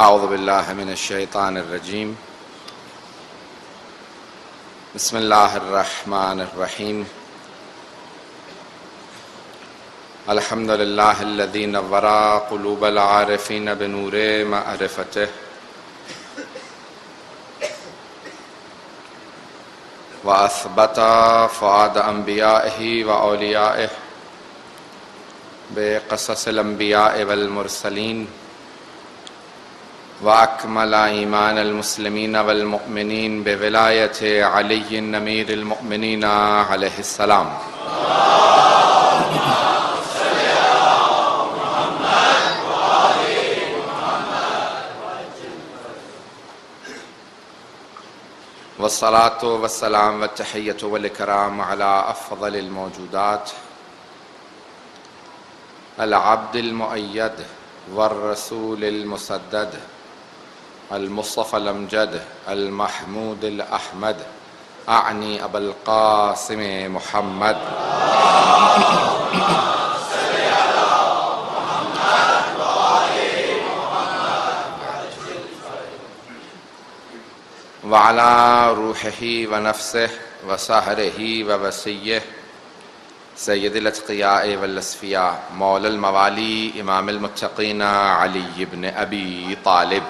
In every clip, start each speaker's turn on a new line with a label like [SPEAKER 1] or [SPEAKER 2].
[SPEAKER 1] اعوذ باللہ من الشیطان الرجیم بسم اللہ الرحمن الرحیم الحمد للہ الذی نور قلوب العارفین بنور معرفتہ وأثبت فؤاد أنبيائه وأوليائه بقصص الأنبياء والمرسلين وأكمل إيمان المسلمين والمؤمنين بولاية علي أمير المؤمنين عليه السلام والصلاة والسلام والتحية والإكرام على أفضل الموجودات العبد المؤيد والرسول المسدد المصطفى الأمجد المحمود الأحمد أعني أبا القاسم محمد وعلى روحه ونفسه وسهره ووسيه سيد الأتقياء والأصفياء مولى الموالي إمام المتقين علي بن أبي طالب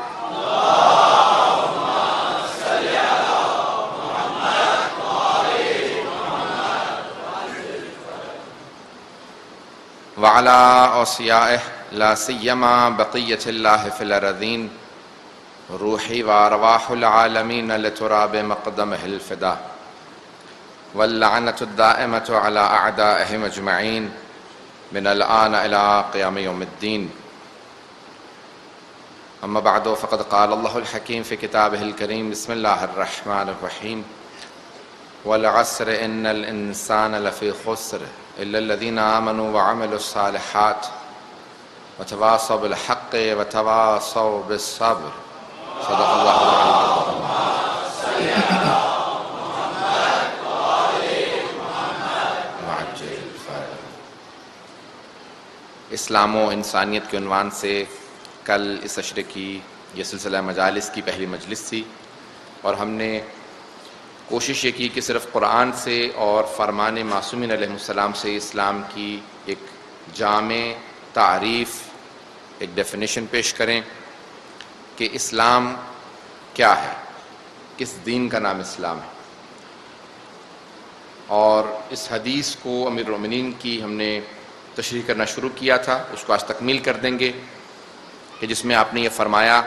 [SPEAKER 1] وعلى أوصيائه لا سيما بقية الله في الأرضين روحي وأرواح العالمين لتراب مقدمه الفداء واللعنة الدائمة على أعدائهم أجمعين من الآن إلى قيام يوم الدين أما بعد فقد قال الله الحكيم في كتابه الكريم بسم الله الرحمن الرحيم والعصر إن الإنسان لفي خسر إلا الذين آمنوا وعملوا الصالحات وتواصوا بالحق وتواصوا بالصبر صدق اللہ اسلام و انسانیت کے عنوان سے کل اس عشرے کی یہ سلسلہ مجالس کی پہلی مجلس تھی اور ہم نے کوشش یہ کی کہ صرف قرآن سے اور فرمان معصومین علیہ السلام سے اسلام کی ایک جامع تعریف ایک ڈیفینیشن پیش کریں کہ اسلام کیا ہے، کس دین کا نام اسلام ہے، اور اس حدیث کو امیر المومنین کی ہم نے تشریح کرنا شروع کیا تھا، اس کو آج تکمیل کر دیں گے کہ جس میں آپ نے یہ فرمایا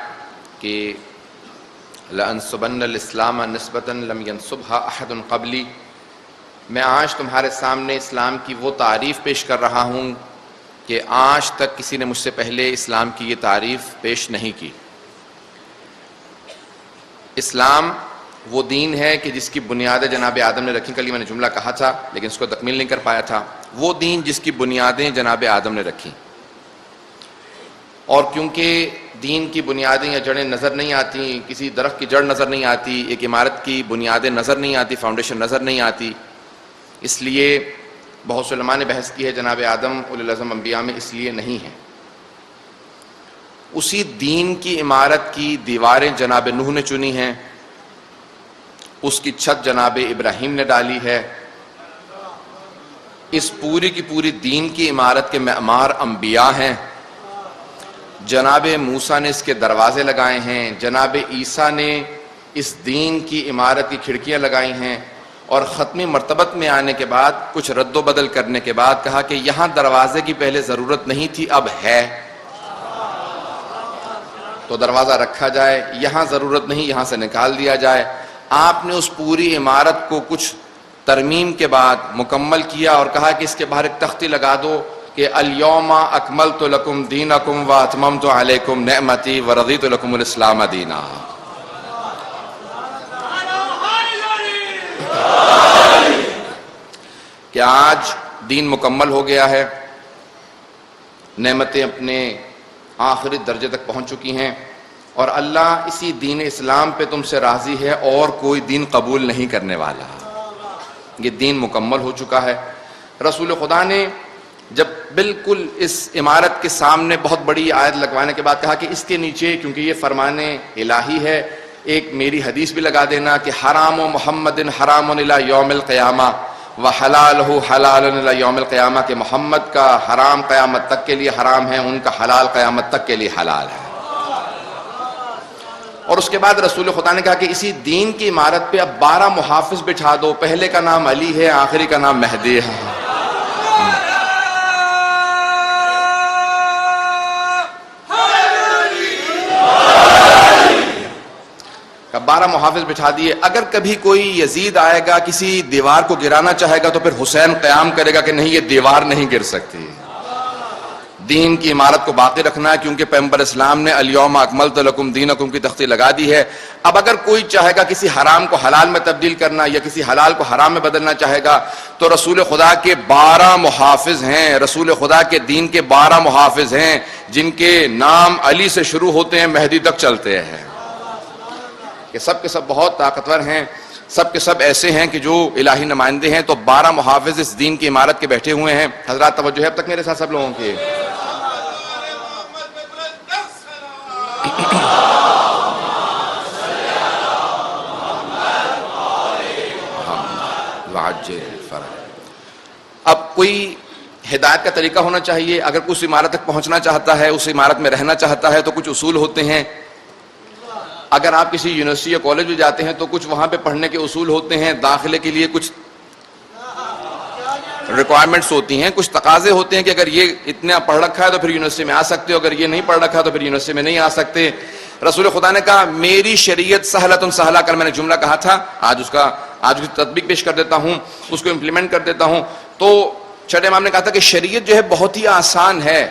[SPEAKER 1] کہ لَأَنْصُبَنَّ الْإِسْلَامَ نِسْبَةً لَمْ يَنْصُبْهَا أَحَدٌ قَبْلِي، میں آج تمہارے سامنے اسلام کی وہ تعریف پیش کر رہا ہوں کہ آج تک کسی نے مجھ سے پہلے اسلام کی یہ تعریف پیش نہیں کی۔ اسلام وہ دین ہے کہ جس کی بنیادیں جناب آدم نے رکھی، کل میں نے جملہ کہا تھا لیکن اس کو تکمیل نہیں کر پایا تھا، وہ دین جس کی بنیادیں جناب آدم نے رکھی، اور کیونکہ دین کی بنیادیں یا جڑیں نظر نہیں آتی، کسی درخت کی جڑ نظر نہیں آتی، ایک عمارت کی بنیادیں نظر نہیں آتی، فاؤنڈیشن نظر نہیں آتی، اس لیے بہت سے علماء نے بحث کی ہے جناب آدم اولو العزم انبیاء میں اس لیے نہیں ہیں۔ اسی دین کی عمارت کی دیواریں جناب نوح نے چنی ہیں، اس کی چھت جناب ابراہیم نے ڈالی ہے، اس پوری کی پوری دین کی عمارت کے معمار انبیاء ہیں، جناب موسیٰ نے اس کے دروازے لگائے ہیں، جناب عیسیٰ نے اس دین کی عمارت کی کھڑکیاں لگائی ہیں، اور ختمی مرتبت میں آنے کے بعد کچھ رد و بدل کرنے کے بعد کہا کہ یہاں دروازے کی پہلے ضرورت نہیں تھی، اب ہے تو دروازہ رکھا جائے، یہاں ضرورت نہیں یہاں سے نکال دیا جائے۔ آپ نے اس پوری عمارت کو کچھ ترمیم کے بعد مکمل کیا اور کہا کہ اس کے باہر ایک تختی لگا دو کہ الیوم اکملت لکم دینکم واتممت علیکم نعمتی ورضیت لکم الاسلام دینا۔ کہ آج دین مکمل ہو گیا ہے، نعمتیں اپنے آخری درجے تک پہنچ چکی ہیں، اور اللہ اسی دین اسلام پہ تم سے راضی ہے اور کوئی دین قبول نہیں کرنے والا۔ یہ دین مکمل ہو چکا ہے۔ رسول خدا نے جب بالکل اس عمارت کے سامنے بہت بڑی آیت لگوانے کے بعد کہا کہ اس کے نیچے، کیونکہ یہ فرمان الہی ہے، ایک میری حدیث بھی لگا دینا کہ حرام و محمد حرام الی یوم القیامہ وحلالہ حلال الی یوم القیامہ، کہ محمد کا حرام قیامت تک کے لیے حرام ہے، ان کا حلال قیامت تک کے لیے حلال ہے۔ اور اس کے بعد رسول خدا نے کہا کہ اسی دین کی عمارت پہ اب 12 محافظ بٹھا دو، پہلے کا نام علی ہے، آخری کا نام مہدی ہے۔ 12 محافظ بٹھا دیے۔ اگر کبھی کوئی یزید آئے گا کسی دیوار کو گرانا چاہے گا تو پھر حسین قیام کرے گا کہ نہیں، یہ دیوار نہیں گر سکتی، دین کی عمارت کو باقی رکھنا ہے، کیونکہ پیغمبر اسلام نے الیوم اکملت لکم دینکم کی تختی لگا دی ہے۔ اب اگر کوئی چاہے گا کسی حرام کو حلال میں تبدیل کرنا یا کسی حلال کو حرام میں بدلنا چاہے گا تو رسول خدا کے 12 محافظ ہیں، رسول خدا کے دین کے 12 محافظ ہیں، جن کے نام علی سے شروع ہوتے ہیں، مہدی تک چلتے ہیں، کہ سب کے سب بہت طاقتور ہیں، سب کے سب ایسے ہیں کہ جو الہی نمائندے ہیں۔ تو 12 محافظ اس دین کی عمارت کے بیٹھے ہوئے ہیں۔ حضرات توجہ ہے اب تک میرے ساتھ سب لوگوں کی؟ اب کوئی ہدایت کا طریقہ ہونا چاہیے، اگر کوئی اس عمارت تک پہنچنا چاہتا ہے، اس عمارت میں رہنا چاہتا ہے تو کچھ اصول ہوتے ہیں۔ اگر آپ کسی یونیورسٹی یا کالج میں جاتے ہیں تو کچھ وہاں پہ پڑھنے کے اصول ہوتے ہیں، داخلے کے لیے کچھ ریکوائرمنٹس ہوتی ہیں، کچھ تقاضے ہوتے ہیں کہ اگر یہ اتنا پڑھ رکھا ہے تو پھر یونیورسٹی میں آ سکتے ہو، اگر یہ نہیں پڑھ رکھا تو پھر یونیورسٹی میں نہیں آ سکتے۔ رسول خدا نے کہا میری شریعت سہلۃ سہلہ، کر میں نے جملہ کہا تھا، آج اس کی تطبیق پیش کر دیتا ہوں، اس کو امپلیمنٹ کر دیتا ہوں۔ تو چھٹے امام نے کہا تھا کہ شریعت جو ہے بہت ہی آسان ہے۔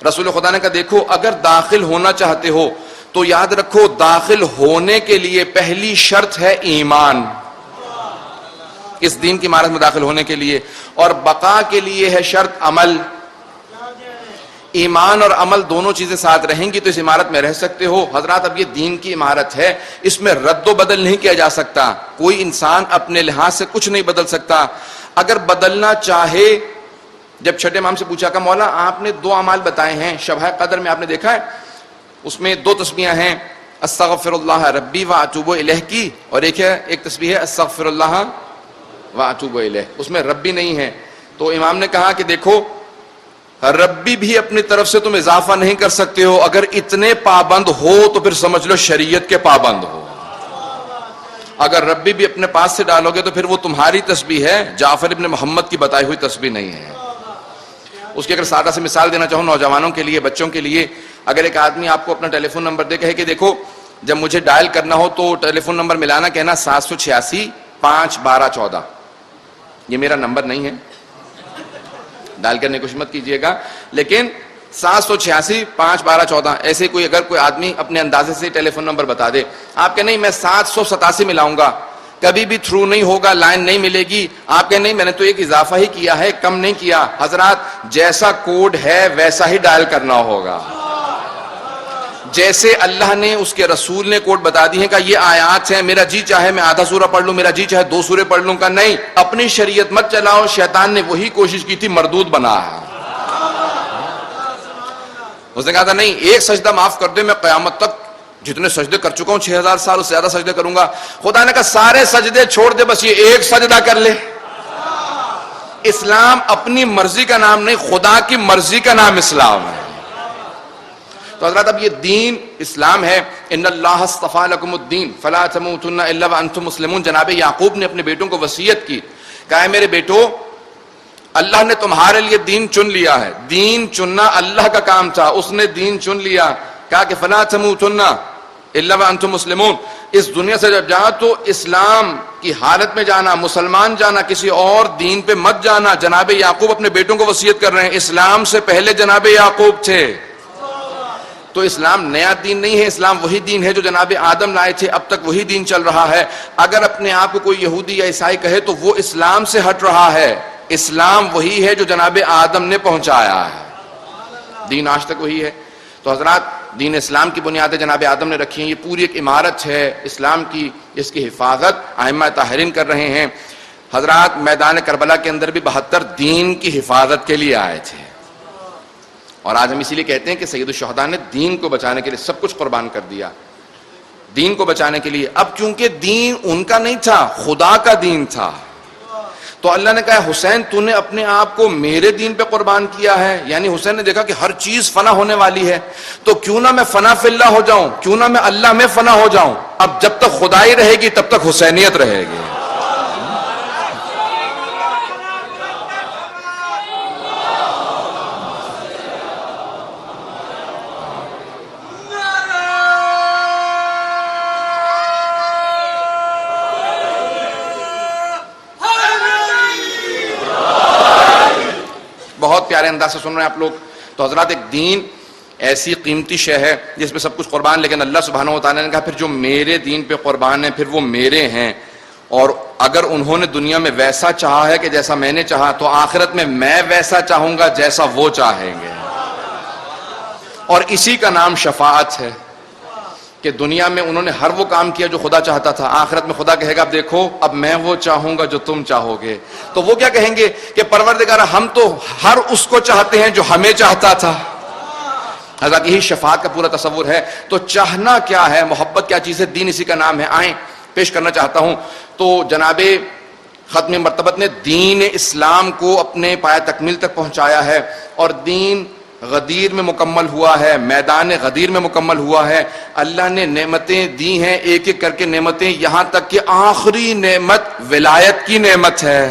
[SPEAKER 1] رسول خدا نے کہا دیکھو اگر داخل ہونا چاہتے ہو تو یاد رکھو داخل ہونے کے لیے پہلی شرط ہے ایمان، اس دین کی عمارت میں داخل ہونے کے لیے، اور بقا کے لیے ہے شرط عمل۔ ایمان اور عمل دونوں چیزیں ساتھ رہیں گی تو اس عمارت میں رہ سکتے ہو۔ حضرات اب یہ دین کی عمارت ہے، اس میں رد و بدل نہیں کیا جا سکتا، کوئی انسان اپنے لحاظ سے کچھ نہیں بدل سکتا۔ اگر بدلنا چاہے، جب چھٹے امام سے پوچھا کہ مولا آپ نے 2 اعمال بتائے ہیں، شبہ قدر میں آپ نے دیکھا ہے اس میں 2 تسبیحیں ہیں، استغفر اللہ ربی و اتوب الیہ کی، اور ایک تسبیح ہے استغفر اللہ و اتوب الیہ، اس میں ربی نہیں ہے۔ تو امام نے کہا کہ دیکھو ربی بھی اپنی طرف سے تم اضافہ نہیں کر سکتے ہو، اگر اتنے پابند ہو تو پھر سمجھ لو شریعت کے پابند ہو۔ اگر ربی بھی اپنے پاس سے ڈالو گے تو پھر وہ تمہاری تسبیح ہے، جعفر ابن محمد کی بتائی ہوئی تسبیح نہیں ہے۔ اس کی اگر سادہ سے مثال دینا چاہوں نوجوانوں کے لیے، بچوں کے لیے، اگر ایک آدمی آپ کو اپنا ٹیلی فون نمبر دے کہے کہ دیکھو جب مجھے ڈائل کرنا ہو تو ٹیلی فون نمبر ملانا، کہنا 786 5 12 14، یہ میرا نمبر نہیں ہے، ڈائل کرنے کی کوشش مت کیجیے گا، لیکن 786 5 12 14 ایسے کوئی اگر کوئی آدمی اپنے اندازے سے ٹیلی فون نمبر بتا دے، آپ کہ نہیں میں 787 ملاؤں گا، کبھی بھی تھرو نہیں ہوگا، لائن نہیں ملے گی، آپ کہ نہیں میں نے تو ایک اضافہ ہی کیا ہے، کم نہیں کیا۔ حضرات جیسا کوڈ ہے ویسا ہی ڈائل کرنا ہوگا، جیسے اللہ نے اس کے رسول نے کوڈ بتا دی ہے کہ یہ آیات ہیں، میرا جی چاہے میں آدھا سورہ پڑھ لوں، میرا جی چاہے 2 سورے پڑھ لوں، کا نہیں، اپنی شریعت مت چلاؤ، شیطان نے وہی کوشش کی تھی، مردود بنا ہے۔ اس نے کہا تھا نہیں ایک سجدہ معاف کر دے، میں قیامت تک جتنے سجدے کر چکا ہوں 6000 سال اس سے زیادہ سجدے کروں گا۔ خدا نے کہا سارے سجدے چھوڑ دے، بس یہ ایک سجدہ کر لے۔ اسلام اپنی مرضی کا نام نہیں، خدا کی مرضی کا نام اسلام ہے۔ تو حضرات اب یہ دین اسلام ہے، ان اللہ اصطفیٰ لکم الدین فلا تموتن الا وانتم مسلمون۔ جناب یعقوب نے اپنے بیٹوں کو وصیت کی، کہا ہے میرے بیٹو اللہ نے تمہارے لیے دین چن لیا ہے، دین چننا اللہ کا کام تھا، اس نے دین چن لیا، کہا کہ فلا تموتن الا وانتم مسلمون، اس دنیا سے جب جانا تو اسلام کی حالت میں جانا، مسلمان جانا، کسی اور دین پہ مت جانا۔ جناب یعقوب اپنے بیٹوں کو وصیت کر رہے ہیں، اسلام سے پہلے جناب یعقوب تھے، تو اسلام نیا دین نہیں ہے، اسلام وہی دین ہے جو جناب آدم لائے تھے، اب تک وہی دین چل رہا ہے۔ اگر اپنے آپ کو کوئی یہودی یا عیسائی کہے تو وہ اسلام سے ہٹ رہا ہے، اسلام وہی ہے جو جناب آدم نے پہنچایا ہے، دین آج تک وہی ہے۔ تو حضرات دین اسلام کی بنیادیں جناب آدم نے رکھی ہیں، یہ پوری ایک عمارت ہے اسلام کی، اس کی حفاظت ائمہ طاہرین کر رہے ہیں۔ حضرات میدان کربلا کے اندر بھی 72 دین کی حفاظت کے لیے آئے تھے، اور آج ہم اسی لیے کہتے ہیں کہ سید الشہداء نے دین کو بچانے کے لیے سب کچھ قربان کر دیا، دین کو بچانے کے لیے۔ اب چونکہ دین ان کا نہیں تھا، خدا کا دین تھا، تو اللہ نے کہا حسین تو نے اپنے آپ کو میرے دین پہ قربان کیا ہے، یعنی حسین نے دیکھا کہ ہر چیز فنا ہونے والی ہے، تو کیوں نہ میں فنا فی اللہ ہو جاؤں، کیوں نہ میں اللہ میں فنا ہو جاؤں۔ اب جب تک خدائی رہے گی تب تک حسینیت رہے گی۔ بہت پیارے انداز سے سن رہے ہیں آپ لوگ۔ تو حضرات ایک دین ایسی قیمتی شے ہے جس پہ سب کچھ قربان، لیکن اللہ سبحانہ و تعالیٰ نے کہا پھر جو میرے دین پہ قربان ہیں پھر وہ میرے ہیں، اور اگر انہوں نے دنیا میں ویسا چاہا ہے کہ جیسا میں نے چاہا، تو آخرت میں میں ویسا چاہوں گا جیسا وہ چاہیں گے، اور اسی کا نام شفاعت ہے کہ دنیا میں انہوں نے ہر وہ کام کیا جو خدا چاہتا تھا، آخرت میں خدا کہے گا اب دیکھو اب میں وہ چاہوں گا جو تم چاہو گے، تو وہ کیا کہیں گے کہ پروردگار ہم تو ہر اس کو چاہتے ہیں جو ہمیں چاہتا تھا۔ حضرت یہی شفاعت کا پورا تصور ہے۔ تو چاہنا کیا ہے، محبت کیا چیز ہے، دین اسی کا نام ہے۔ آئیں پیش کرنا چاہتا ہوں تو جناب ختم مرتبت نے دین اسلام کو اپنے پایہ تکمیل تک پہنچایا ہے، اور دین غدیر میں مکمل ہوا ہے، میدان غدیر میں مکمل ہوا ہے۔ اللہ نے نعمتیں دی ہیں، ایک ایک کر کے نعمتیں، یہاں تک کہ آخری نعمت ولایت کی نعمت ہے،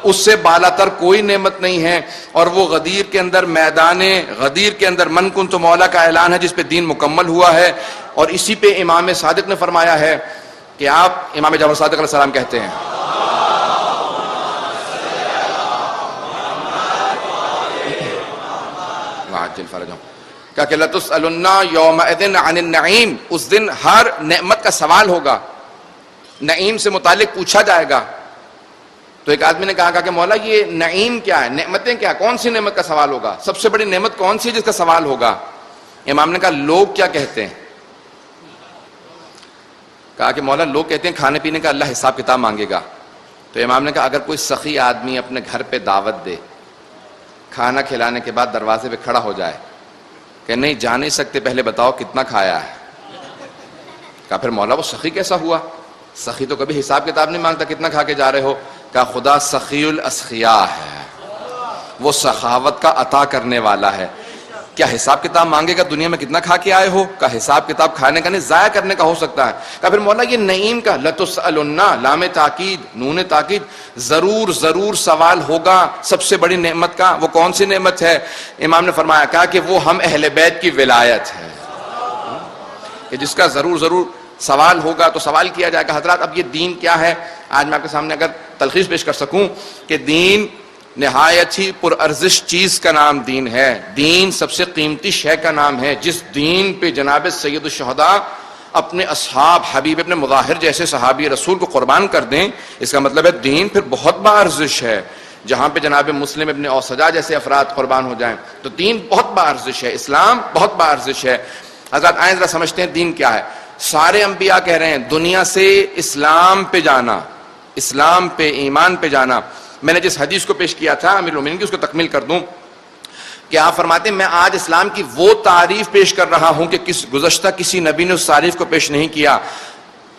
[SPEAKER 1] اس سے بالا تر کوئی نعمت نہیں ہے، اور وہ غدیر کے اندر، میدان غدیر کے اندر من کنت مولا کا اعلان ہے جس پہ دین مکمل ہوا ہے۔ اور اسی پہ امام صادق نے فرمایا ہے کہ آپ، امام جعفر صادق علیہ السلام کہتے ہیں کہا کہ لَتُسْأَلُنَّ يَوْمَئِذٍ عَنِ النَّعِيمِ، اس دن ہر نعمت کا سوال ہوگا، نعیم سے متعلق پوچھا جائے گا۔ تو ایک آدمی نے کہا کہ مولا یہ نعیم کیا ہے، نعمتیں کیا، کون سی نعمت کا سوال ہوگا، سب سے بڑی نعمت کون سی جس کا سوال ہوگا؟ امام نے کہا لوگ کیا کہتے ہیں؟ کہا کہ مولا لوگ کہتے ہیں کھانے پینے کا اللہ حساب کتاب مانگے گا۔ تو امام نے کہا اگر کوئی سخی آدمی اپنے گھر پہ دعوت دے، کھانا کھلانے کے بعد دروازے پہ کھڑا ہو جائے کہ نہیں جا نہیں سکتے، پہلے بتاؤ کتنا کھایا ہے۔ کہا پھر مولا وہ سخی کیسا ہوا، سخی تو کبھی حساب کتاب نہیں مانگتا، کتنا کھا کے جا رہے ہو؟ کہا خدا سخی الاسخیاء ہے، وہ سخاوت کا عطا کرنے والا ہے، کیا حساب کتاب مانگے گا دنیا میں کتنا کھا کے آئے ہو؟ کا حساب کتاب کھانے کا نہیں، ضائع کرنے کا ہو سکتا ہے۔ کہا پھر مولا یہ نعیم کا، لَتُسْأَلُنَّ، لام تاکید، نون تاکید، ضرور ضرور سوال ہوگا سب سے بڑی نعمت کا، وہ کون سی نعمت ہے؟ امام نے فرمایا کہا کہ وہ ہم اہل بیت کی ولایت ہے، کہ جس کا ضرور ضرور سوال ہوگا۔ تو سوال کیا جائے گا حضرات اب یہ دین کیا ہے؟ آج میں آپ کے سامنے اگر تلخیص پیش کر سکوں کہ دین نہایت ہی پرارزش چیز کا نام دین ہے، دین سب سے قیمتی شے کا نام ہے، جس دین پہ جناب سید الشہداء اپنے اصحاب حبیب ابن مظاہر جیسے صحابی رسول کو قربان کر دیں، اس کا مطلب ہے دین پھر بہت باارزش ہے۔ جہاں پہ جناب مسلم ابن اوسجا جیسے افراد قربان ہو جائیں تو دین بہت باارزش ہے، اسلام بہت باارزش ہے۔ حضرات آئیں ذرا سمجھتے ہیں دین کیا ہے۔ سارے انبیاء کہہ رہے ہیں دنیا سے اسلام پہ جانا، اسلام پہ، ایمان پہ جانا۔ میں نے جس حدیث کو پیش کیا تھا امیر المومنین کی، اس کو تکمیل کر دوں کہ آپ فرماتے ہیں میں آج اسلام کی وہ تعریف پیش کر رہا ہوں کہ گزشتہ کسی نبی نے اس تعریف کو پیش نہیں کیا۔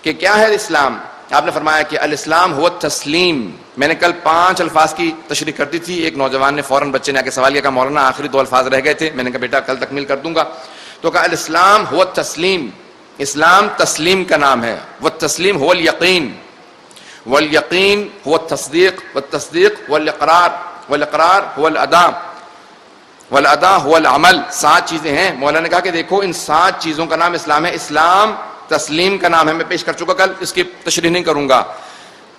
[SPEAKER 1] کہ کیا ہے اسلام؟ آپ نے فرمایا کہ الاسلام ہوا تسلیم۔ میں نے کل 5 الفاظ کی تشریح کر دی تھی، ایک نوجوان نے فوراً بچے نے آ کے سوال کیا کہ مولانا آخری 2 الفاظ رہ گئے تھے، میں نے کہا بیٹا کل تکمیل کر دوں گا۔ تو کہا الاسلام ہوا تسلیم، اسلام تسلیم کا نام ہے، والتسلیم هو الیقین، والیقین هو التصدیق، والتصدیق هو الاقرار، والاقرار هو الاداء، والاداء هو العمل۔ 7 چیزیں ہیں۔ مولانا نے کہا کہ دیکھو ان 7 چیزوں کا نام اسلام ہے، اسلام تسلیم کا نام ہے۔ میں پیش کر چکا کل، اس کی تشریح نہیں کروں گا۔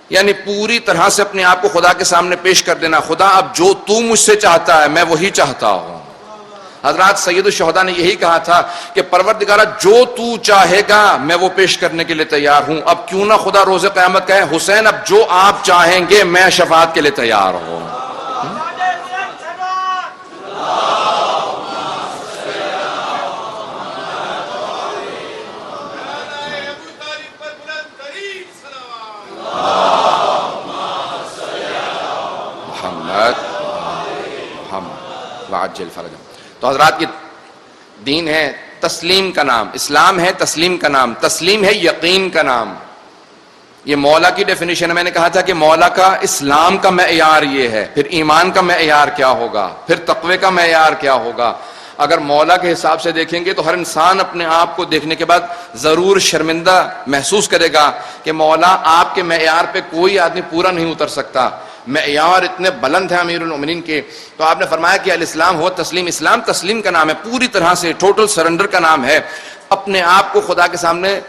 [SPEAKER 1] یعنی پوری طرح سے اپنے آپ کو خدا کے سامنے پیش کر دینا، خدا اب جو تو مجھ سے چاہتا ہے میں وہی چاہتا ہوں۔ حضرات سید الشہداء نے یہی کہا تھا کہ پروردگارہ جو تو چاہے گا میں وہ پیش کرنے کے لیے تیار ہوں۔ اب کیوں نہ خدا روز قیامت کہے حسین اب جو آپ چاہیں گے میں شفاعت کے لیے تیار ہوں۔ محمد وعجل فرجهم۔ تو حضرات یہ دین ہے تسلیم کا نام، اسلام ہے تسلیم کا نام، تسلیم ہے یقین کا نام. یہ مولا کی ڈیفینیشن ہے. میں نے کہا تھا کہ مولا کا اسلام کا معیار یہ ہے، پھر ایمان کا معیار کیا ہوگا، پھر تقوی کا معیار کیا ہوگا. اگر مولا کے حساب سے دیکھیں گے تو ہر انسان اپنے آپ کو دیکھنے کے بعد ضرور شرمندہ محسوس کرے گا کہ مولا آپ کے معیار پہ کوئی آدمی پورا نہیں اتر سکتا. معیار اتنے بلند ہیں امیر المومنین کے. تو آپ نے فرمایا کہ الاسلام ہو تسلیم، اسلام تسلیم کا نام ہے، پوری طرح سے ٹوٹل سرنڈر کا نام ہے. اپنے آپ کو خدا کے سامنے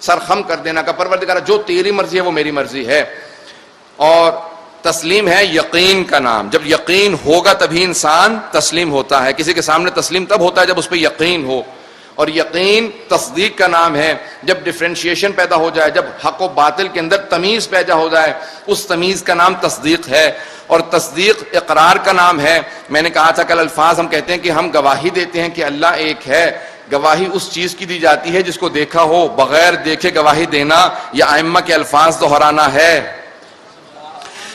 [SPEAKER 1] سرخم کر دینا کا پروردگار جو تیری مرضی ہے وہ میری مرضی ہے. اور تسلیم ہے یقین کا نام. جب یقین ہوگا تبھی انسان تسلیم ہوتا ہے. کسی کے سامنے تسلیم تب ہوتا ہے جب اس پہ یقین ہو. اور یقین تصدیق کا نام ہے. جب ڈفرینشیشن پیدا ہو جائے، جب حق و باطل کے اندر تمیز پیدا ہو جائے، اس تمیز کا نام تصدیق ہے. اور تصدیق اقرار کا نام ہے. میں نے کہا تھا کل الفاظ ہم کہتے ہیں کہ ہم گواہی دیتے ہیں کہ اللہ ایک ہے. گواہی اس چیز کی دی جاتی ہے جس کو دیکھا ہو. بغیر دیکھے گواہی دینا یا ائمہ کے الفاظ دہرانا ہے.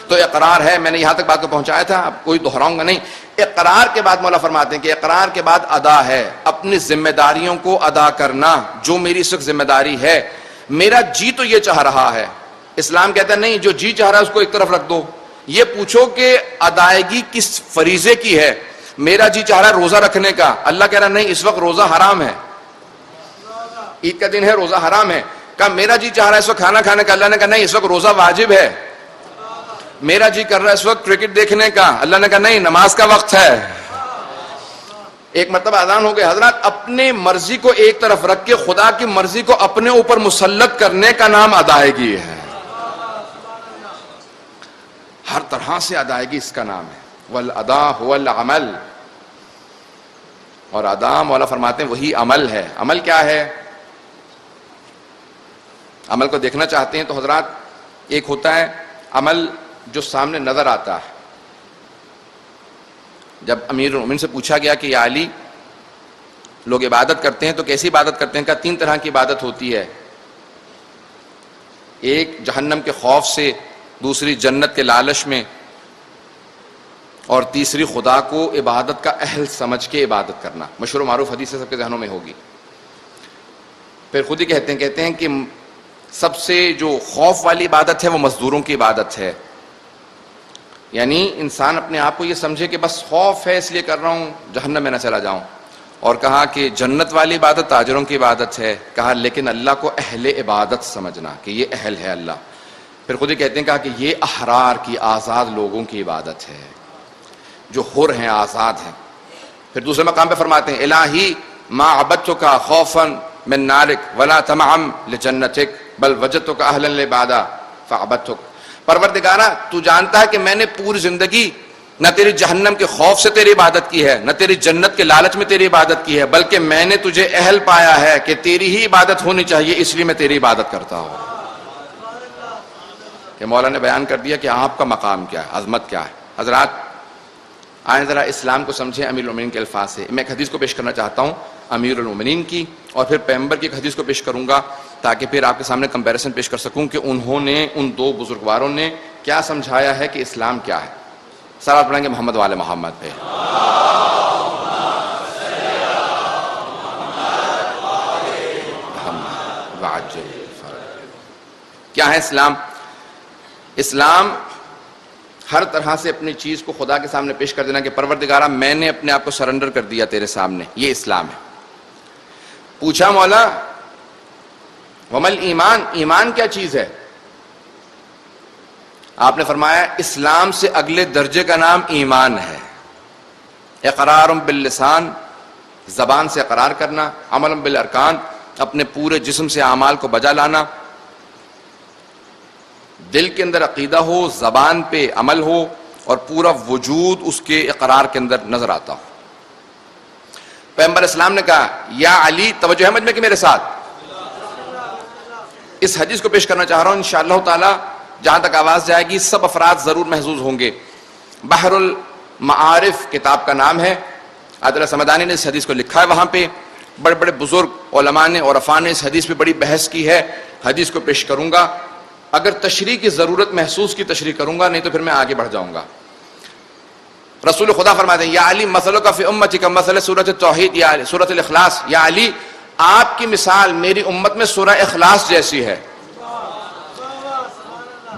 [SPEAKER 1] تو اقرار ہے. میں نے یہاں تک بات کو پہنچایا تھا، اب کوئی دہراؤں گا نہیں. اقرار کے بعد مولا فرماتے ہیں کہ اقرار کے بعد ادا ہے. اپنی ذمہ داریوں کو ادا کرنا جو میری اس وقت ذمہ داری ہے. میرا جی تو یہ چاہ رہا ہے. اسلام کہتا ہے نہیں، جو جی چاہ رہا ہے اس کو ایک طرف رکھ دو. یہ پوچھو کہ ادائیگی کس فریضے کی ہے. میرا جی چاہ رہا ہے روزہ رکھنے کا، اللہ کہہ رہا نہیں اس وقت روزہ حرام ہے، عید کا دن ہے روزہ حرام ہے. کہا میرا جی چاہ رہا ہے اس وقت کھانا کھانے کا، اللہ نے کہا نہیں اس وقت روزہ واجب ہے. میرا جی کر رہا ہے اس وقت کرکٹ دیکھنے کا، اللہ نے کہا نہیں نماز کا وقت ہے. ایک مرتبہ اذان ہو گئی. حضرات اپنے مرضی کو ایک طرف رکھ کے خدا کی مرضی کو اپنے اوپر مسلط کرنے کا نام ادائیگی ہے. ہر طرح سے ادائیگی اس کا نام ہے. والادا هو العمل. اور ادا مولا فرماتے ہیں وہی عمل ہے. عمل کیا ہے؟ عمل کو دیکھنا چاہتے ہیں تو حضرات ایک ہوتا ہے عمل جو سامنے نظر آتا ہے. جب امیر المومنین سے پوچھا گیا کہ یا علی لوگ عبادت کرتے ہیں تو کیسی عبادت کرتے ہیں؟ کہا 3 طرح کی عبادت ہوتی ہے. ایک جہنم کے خوف سے، دوسری جنت کے لالچ میں، اور تیسری خدا کو عبادت کا اہل سمجھ کے عبادت کرنا. مشہور و معروف حدیث سب کے ذہنوں میں ہوگی. پھر خود ہی کہتے ہیں کہ سب سے جو خوف والی عبادت ہے وہ مزدوروں کی عبادت ہے. یعنی انسان اپنے آپ کو یہ سمجھے کہ بس خوف ہے اس لیے کر رہا ہوں جہنم میں نہ چلا جاؤں. اور کہا کہ جنت والی عبادت تاجروں کی عبادت ہے. کہا لیکن اللہ کو اہل عبادت سمجھنا کہ یہ اہل ہے اللہ. پھر خود ہی کہتے ہیں کہا کہ یہ احرار کی آزاد لوگوں کی عبادت ہے جو حر ہیں آزاد ہیں. پھر دوسرے مقام پہ فرماتے ہیں الہی ما عبدتک خوفا من نارک ولا طمعا لجنتک بل وجدتک اہلا للعبادہ فعبدتک. پروردگارا تو جانتا ہے کہ میں نے پوری زندگی نہ تیری جہنم کے خوف سے تیری عبادت کی ہے، نہ تیری جنت کے لالچ میں تیری عبادت کی ہے، بلکہ میں نے تجھے اہل پایا ہے کہ تیری ہی عبادت ہونی چاہیے، اس لیے میں تیری عبادت کرتا ہوں. کہ مولا نے بیان کر دیا کہ آپ کا مقام کیا ہے، عظمت کیا ہے. حضرات آئیں ذرا اسلام کو سمجھیں امیر المومنین کے الفاظ سے. میں ایک حدیث کو پیش کرنا چاہتا ہوں امیر المومنین کی، اور پھر پیغمبر کی ایک حدیث کو پیش کروں گا تاکہ پھر آپ کے سامنے کمپیریزن پیش کر سکوں کہ انہوں نے ان 2 بزرگواروں نے کیا سمجھایا ہے کہ اسلام کیا ہے. صلوات پڑھیں گے محمد وآل محمد پہ. کیا ہے اسلام؟ اسلام ہر طرح سے اپنی چیز کو خدا کے سامنے پیش کر دینا کہ پروردگارا میں نے اپنے آپ کو سرنڈر کر دیا تیرے سامنے، یہ اسلام ہے. پوچھا مولا ومل ایمان، ایمان کیا چیز ہے؟ آپ نے فرمایا اسلام سے اگلے درجے کا نام ایمان ہے. اقرار باللسان، زبان سے اقرار کرنا، عمل بالارکان، اپنے پورے جسم سے اعمال کو بجا لانا، دل کے اندر عقیدہ ہو، زبان پہ عمل ہو، اور پورا وجود اس کے اقرار کے اندر نظر آتا ہو. پیغمبر اسلام نے کہا یا علی، توجہ ہے مجھ میں کہ میرے ساتھ اس حدیث کو پیش کرنا چاہ رہا ہوں. انشاءاللہ تعالی جہاں تک آواز جائے گی سب افراد ضرور محظوظ ہوں گے. بحر المعارف کتاب کا نام ہے. عادل سمدانی نے اس حدیث کو لکھا ہے. وہاں پہ بڑے بڑے بزرگ علماء نے اور عرفاء نے اس حدیث پہ بڑی بحث کی ہے. حدیث کو پیش کروں گا، اگر تشریح کی ضرورت محسوس کی تشریح کروں گا، نہیں تو پھر میں آگے بڑھ جاؤں گا. رسول خدا فرماتے ہیں یا علی مثلک فی امتی کا مثل سورۃ التوحید، یا سورۃ الاخلاص، یا علی آپ کی مثال میری امت میں سورہ اخلاص جیسی ہے.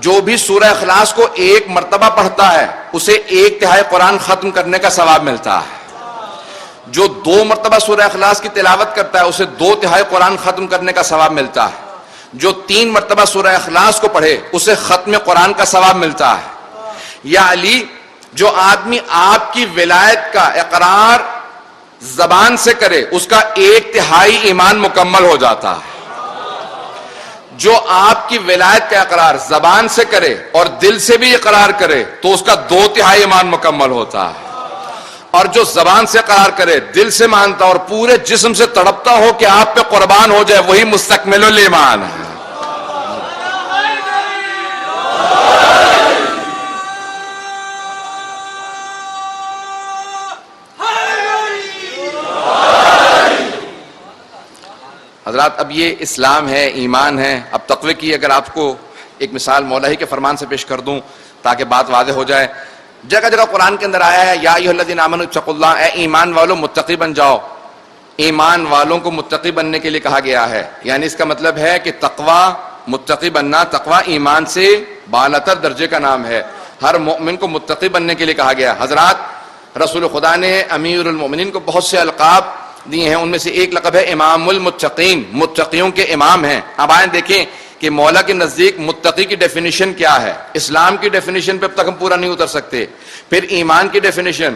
[SPEAKER 1] جو بھی سورہ اخلاص کو ایک مرتبہ پڑھتا ہے اسے 1/3 قرآن ختم کرنے کا ثواب ملتا ہے. جو 2 مرتبہ سورہ اخلاص کی تلاوت کرتا ہے اسے 2/3 قرآن ختم کرنے کا ثواب ملتا ہے. جو 3 مرتبہ سورہ اخلاص کو پڑھے اسے ختم قرآن کا ثواب ملتا ہے. یا علی جو آدمی آپ کی ولایت کا اقرار زبان سے کرے اس کا 1/3 ایمان مکمل ہو جاتا ہے. جو آپ کی ولایت کا اقرار زبان سے کرے اور دل سے بھی اقرار کرے تو اس کا 2/3 ایمان مکمل ہوتا ہے. اور جو زبان سے اقرار کرے، دل سے مانتا اور پورے جسم سے تڑپتا ہو کہ آپ پہ قربان ہو جائے، وہی مستکمل الایمان ہے. حضرات اب یہ اسلام ہے، ایمان ہے. اب تقوی کی اگر آپ کو ایک مثال مولا ہی کے فرمان سے پیش کر دوں تاکہ بات واضح ہو جائے. جگہ جگہ قرآن کے اندر آیا ہے یا ایھا الذین آمنوا اتقوا اللہ، اے ایمان والوں متقی بن جاؤ. ایمان والوں کو متقی بننے کے لیے کہا گیا ہے. یعنی اس کا مطلب ہے کہ تقوی، متقی بننا، تقوی ایمان سے بالاتر درجے کا نام ہے. ہر مومن کو متقی بننے کے لیے کہا گیا. حضرات رسول خدا نے امیر المومنین کو بہت سے القاب دیے ہیں، ان میں سے ایک لقب ہے امام المتقین، متقیوں کے امام ہیں. اب آئیں دیکھیں کہ مولا کے نزدیک متقی کی ڈیفینیشن کیا ہے. اسلام کی ڈیفینیشن پہ اب تک ہم پورا نہیں اتر سکتے. پھر ایمان کی ڈیفینیشن،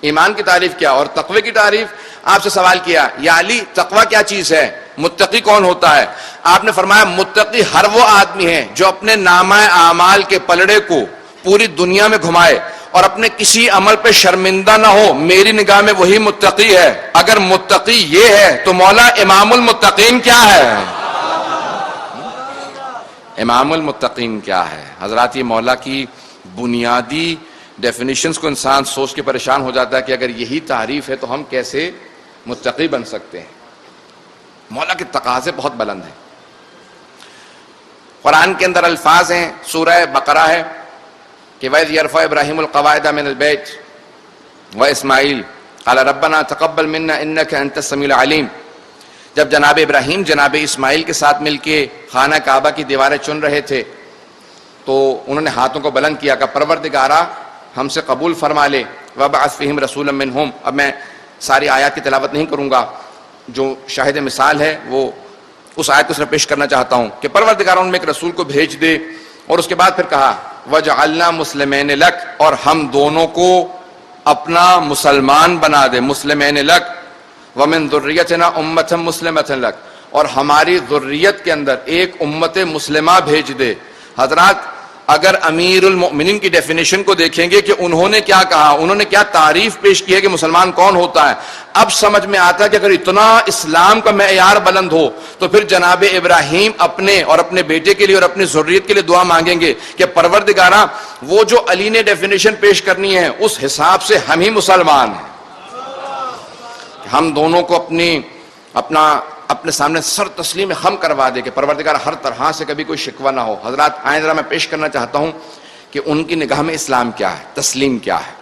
[SPEAKER 1] ایمان کی تعریف کیا، اور تقوی کی تعریف. آپ سے سوال کیا یا علی تقوی کیا چیز ہے، متقی کون ہوتا ہے؟ آپ نے فرمایا متقی ہر وہ آدمی ہے جو اپنے نامہ اعمال کے پلڑے کو پوری دنیا میں گھمائے اور اپنے کسی عمل پہ شرمندہ نہ ہو. میری نگاہ میں وہی متقی ہے. اگر متقی یہ ہے تو مولا امام المتقین کیا ہے؟ امام المتقین کیا ہے؟ حضرات یہ مولا کی بنیادی ڈیفینیشنز کو انسان سوچ کے پریشان ہو جاتا ہے کہ اگر یہی تعریف ہے تو ہم کیسے متقی بن سکتے ہیں. مولا کے تقاضے بہت بلند ہیں. قرآن کے اندر الفاظ ہیں، سورہ بقرہ ہے کہ وَإِذْ يَرْفَعُ إِبْرَاهِيمُ الْقَوَاعِدَ مِنَ الْبَيْتِ وَإِسْمَاعِيلُ قَالَ رَبَّنَا تَقَبَّلْ مِنَّا إِنَّكَ أَنْتَ السَّمِيعُ الْعَلِيمُ. جب جناب ابراہیم جناب اسماعیل کے ساتھ مل کے خانہ کعبہ کی دیواریں چن رہے تھے تو انہوں نے ہاتھوں کو بلند کیا کہ پروردگارا ہم سے قبول فرما لے. وَبَعَثْ فِيهِمْ رَسُولًا مِّنْهُمْ. اب میں ساری آیات کی تلاوت نہیں کروں گا، جو شاہد مثال ہے وہ اس آیت کو صرف پیش کرنا چاہتا ہوں کہ پروردگار ان میں ایک رسول کو بھیج دے. اور اس کے بعد پھر کہا وَجَعَلْنَا مُسْلِمَيْنِ لَكَ، اور ہم دونوں کو اپنا مسلمان بنا دے. مُسْلِمَيْنِ لَكَ وَمِن ذُرِّيَّتِنَا أُمَّةً مُسْلِمَةً لَكَ، اور ہماری ذریت کے اندر ایک امت مسلمہ بھیج دے. حضرات اگر امیر المؤمنین کی ڈیفینیشن کو دیکھیں گے کہ انہوں نے کیا کہا، انہوں نے کیا تعریف پیش کی ہے کہ مسلمان کون ہوتا ہے، اب سمجھ میں آتا ہے کہ اگر اتنا اسلام کا معیار بلند ہو تو پھر جناب ابراہیم اپنے اور اپنے بیٹے کے لیے اور اپنی ذریت کے لیے دعا مانگیں گے کہ پروردگارا وہ جو علی نے ڈیفینیشن پیش کرنی ہے اس حساب سے ہم ہی مسلمان ہیں. ہم دونوں کو اپنے سامنے سر تسلیم خم کروا دے کہ پروردگار ہر طرح سے کبھی کوئی شکوہ نہ ہو. حضرات آئیں ذرا میں پیش کرنا چاہتا ہوں کہ ان کی نگاہ میں اسلام کیا ہے، تسلیم کیا ہے.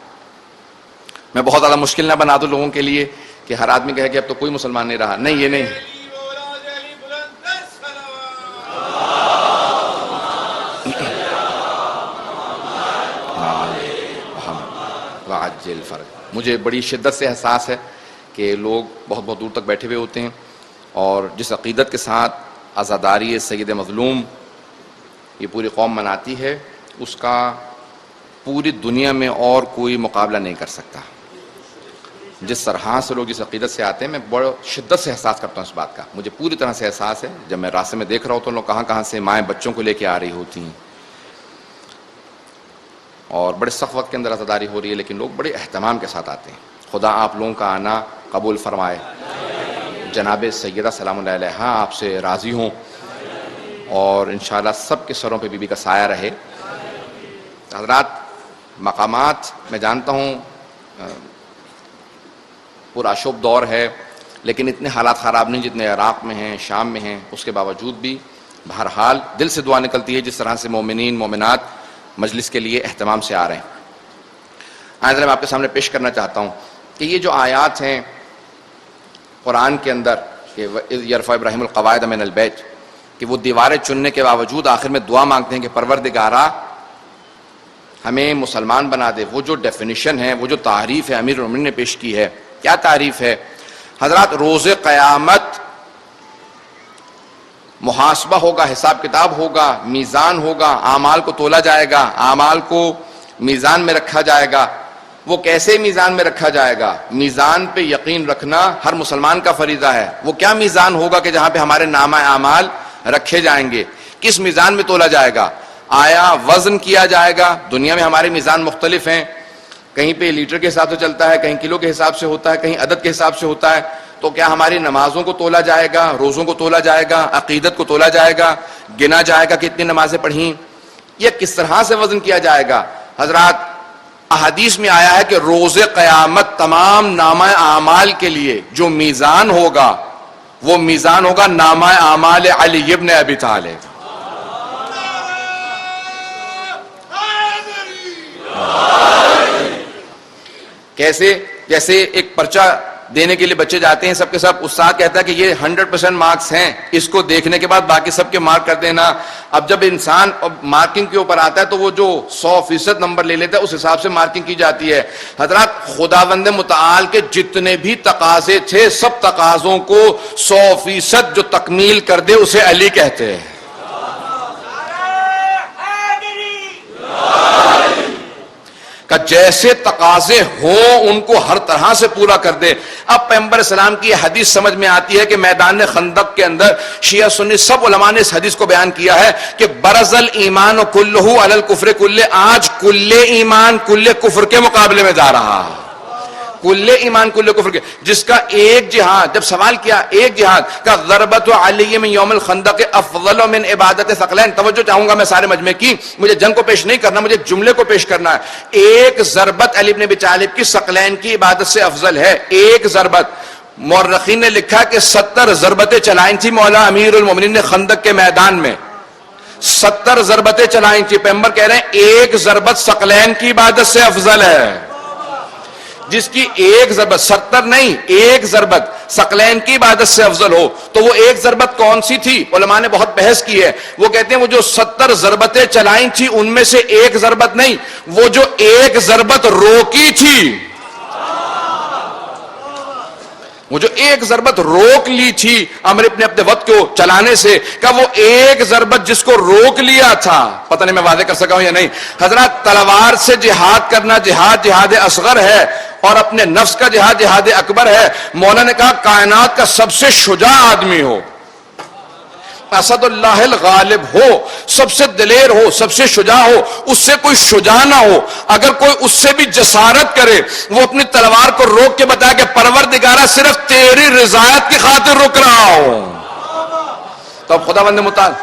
[SPEAKER 1] میں بہت زیادہ مشکل نہ بنا دوں لوگوں کے لیے کہ ہر آدمی کہے کہ اب تو کوئی مسلمان نہیں رہا. نہیں، یہ نہیں. مجھے بڑی شدت سے احساس ہے کہ لوگ بہت بہت دور تک بیٹھے ہوئے ہوتے ہیں اور جس عقیدت کے ساتھ عزاداری سید مظلوم یہ پوری قوم مناتی ہے اس کا پوری دنیا میں اور کوئی مقابلہ نہیں کر سکتا. جس طرح سے لوگ جس عقیدت سے آتے ہیں میں بڑی شدت سے احساس کرتا ہوں اس بات کا. مجھے پوری طرح سے احساس ہے. جب میں راستے میں دیکھ رہا ہوتا ہوں لوگ کہاں کہاں سے مائیں بچوں کو لے کے آ رہی ہوتی ہیں اور بڑے سخت وقت کے اندر عزاداری ہو رہی ہے، لیکن لوگ بڑے اہتمام کے ساتھ آتے ہیں. خدا آپ لوگوں کا آنا قبول فرمائے. جناب سیدہ سلام اللہ علیہا آپ سے راضی ہوں اور انشاءاللہ سب کے سروں پہ بی بی کا سایہ رہے. حضرات مقامات میں جانتا ہوں پرآشوب دور ہے لیکن اتنے حالات خراب نہیں جتنے عراق میں ہیں، شام میں ہیں. اس کے باوجود بھی بہرحال دل سے دعا نکلتی ہے جس طرح سے مومنین مومنات مجلس کے لیے اہتمام سے آ رہے ہیں. آج میں آپ کے سامنے پیش کرنا چاہتا ہوں کہ یہ جو آیات ہیں قرآن کے اندر کہ یرفع ابراہیم القواعد من البیت، کہ وہ دیواریں چننے کے باوجود آخر میں دعا مانگتے ہیں کہ پروردگارا ہمیں مسلمان بنا دے، وہ جو ڈیفینیشن ہے، وہ جو تعریف ہے امیر المومنین نے پیش کی ہے، کیا تعریف ہے حضرات؟ روز قیامت محاسبہ ہوگا، حساب کتاب ہوگا، میزان ہوگا، اعمال کو تولا جائے گا، اعمال کو میزان میں رکھا جائے گا۔ وہ کیسے میزان میں رکھا جائے گا؟ میزان پہ یقین رکھنا ہر مسلمان کا فریضہ ہے۔ وہ کیا میزان ہوگا کہ جہاں پہ ہمارے نامہ اعمال رکھے جائیں گے؟ کس میزان میں تولا جائے گا؟ آیا وزن کیا جائے گا؟ دنیا میں ہمارے میزان مختلف ہیں، کہیں پہ لیٹر کے حساب سے چلتا ہے، کہیں کلو کے حساب سے ہوتا ہے، کہیں عدد کے حساب سے ہوتا ہے۔ تو کیا ہماری نمازوں کو تولا جائے گا، روزوں کو تولا جائے گا، عقیدت کو تولا جائے گا، گنا جائے گا کہ اتنی نمازیں پڑھیں؟ یہ کس طرح سے وزن کیا جائے گا؟ حضرات احادیث میں آیا ہے کہ روز قیامت تمام نامہ اعمال کے لیے جو میزان ہوگا وہ میزان ہوگا نامہ اعمال علی ابن ابی طالب۔ کیسے؟ جیسے ایک پرچہ دینے کے لیے بچے جاتے ہیں، سب کے سب استاد کہتا ہے کہ یہ 100% مارکس ہیں، اس کو دیکھنے کے بعد باقی سب کے مارک کر دینا۔ اب جب انسان مارکنگ کے اوپر آتا ہے تو وہ جو 100% نمبر لے لیتا ہے اس حساب سے مارکنگ کی جاتی ہے۔ حضرات خداوند متعال کے جتنے بھی تقاضے تھے سب تقاضوں کو 100% جو تکمیل کر دے اسے علی کہتے ہیں۔ کہ جیسے تقاضے ہوں ان کو ہر طرح سے پورا کر دے۔ اب پیغمبر اسلام کی یہ حدیث سمجھ میں آتی ہے کہ میدان خندق کے اندر شیعہ سنی سب علماء نے اس حدیث کو بیان کیا ہے کہ برز الایمان کلہ علی الکفر کلہ، آج کل ایمان کل کفر کے مقابلے میں جا رہا ہے۔ کل ایمان کل کفر کے، جس کا ایک جہاد، جب سوال کیا ایک جہاد کا ضربت علی من یوم الخندق افضل من عبادت ثقلین، توجہ چاہوں گا میں سارے مجمع کی، مجھے جنگ کو پیش نہیں کرنا، مجھے جملے کو پیش کرنا ہے۔ ایک ضربت علی بن ابی طالب کی ثقلین کی عبادت سے افضل ہے، ایک ضربت۔ مورخین نے لکھا کہ 70 ضربتیں چلائیں تھی مولا امیر المومنین نے خندق کے میدان میں، 70 ضربتیں چلائیں تھی۔ پیغمبر کہہ رہے ہیں ایک ضربت ثقلین کی عبادت سے افضل ہے۔ جس کی ایک ضربت 70 نہیں، ایک ضربت ثقلین کی عبادت سے افضل ہو، تو وہ ایک ضربت کون سی تھی؟ علماء نے بہت بحث کی ہے۔ وہ کہتے ہیں وہ جو 70 ضربتیں چلائیں تھی ان میں سے ایک ضربت نہیں، وہ جو ایک ضربت روکی تھی، وہ جو ایک ضربت روک لی تھی عمر ابن عبد ود کو چلانے سے، کہ وہ ایک ضربت جس کو روک لیا تھا، پتہ نہیں میں واضح کر سکا ہوں یا نہیں۔ حضرات تلوار سے جہاد کرنا جہاد اصغر ہے اور اپنے نفس کا جہاد اکبر ہے۔ مولا نے کہا کائنات کا سب سے شجاع آدمی ہو، اسد اللہ الغالب ہو، سب سے دلیر ہو، سب سے شجاع ہو، اس سے کوئی شجاع نہ ہو، اگر کوئی اس سے بھی جسارت کرے، وہ اپنی تلوار کو روک کے بتایا کہ پروردگارہ صرف تیری رضایت کی خاطر رک رہا ہوں۔ تو اب خداوند متعال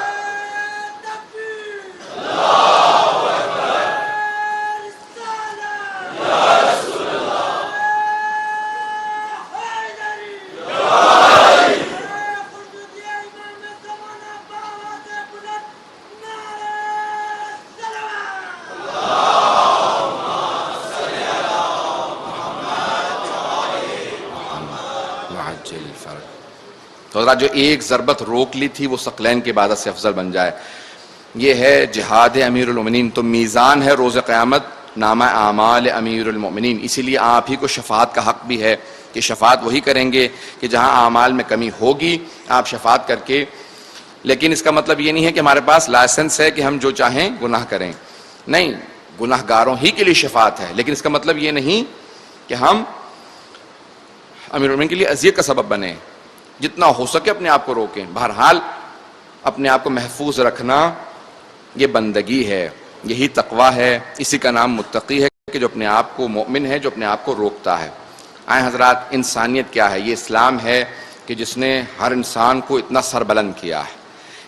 [SPEAKER 1] تو حضرات جو ایک ضربت روک لی تھی وہ ثقلین کی عبادت سے افضل بن جائے، یہ ہے جہاد امیر المومنین۔ تو میزان ہے روز قیامت نامہ اعمال امیر المومنین، اسی لیے آپ ہی کو شفاعت کا حق بھی ہے کہ شفاعت وہی کریں گے کہ جہاں اعمال میں کمی ہوگی آپ شفاعت کر کے۔ لیکن اس کا مطلب یہ نہیں ہے کہ ہمارے پاس لائسنس ہے کہ ہم جو چاہیں گناہ کریں، نہیں، گناہ گاروں ہی کے لیے شفاعت ہے، لیکن اس کا مطلب یہ نہیں کہ ہم امیر المومنین کے لیے اذیت کا سبب بنیں، جتنا ہو سکے اپنے آپ کو روکیں۔ بہرحال اپنے آپ کو محفوظ رکھنا یہ بندگی ہے، یہی تقوی ہے، اسی کا نام متقی ہے کہ جو اپنے آپ کو مومن ہے، جو اپنے آپ کو روکتا ہے۔ آئیں حضرات، انسانیت کیا ہے؟ یہ اسلام ہے کہ جس نے ہر انسان کو اتنا سربلند کیا ہے۔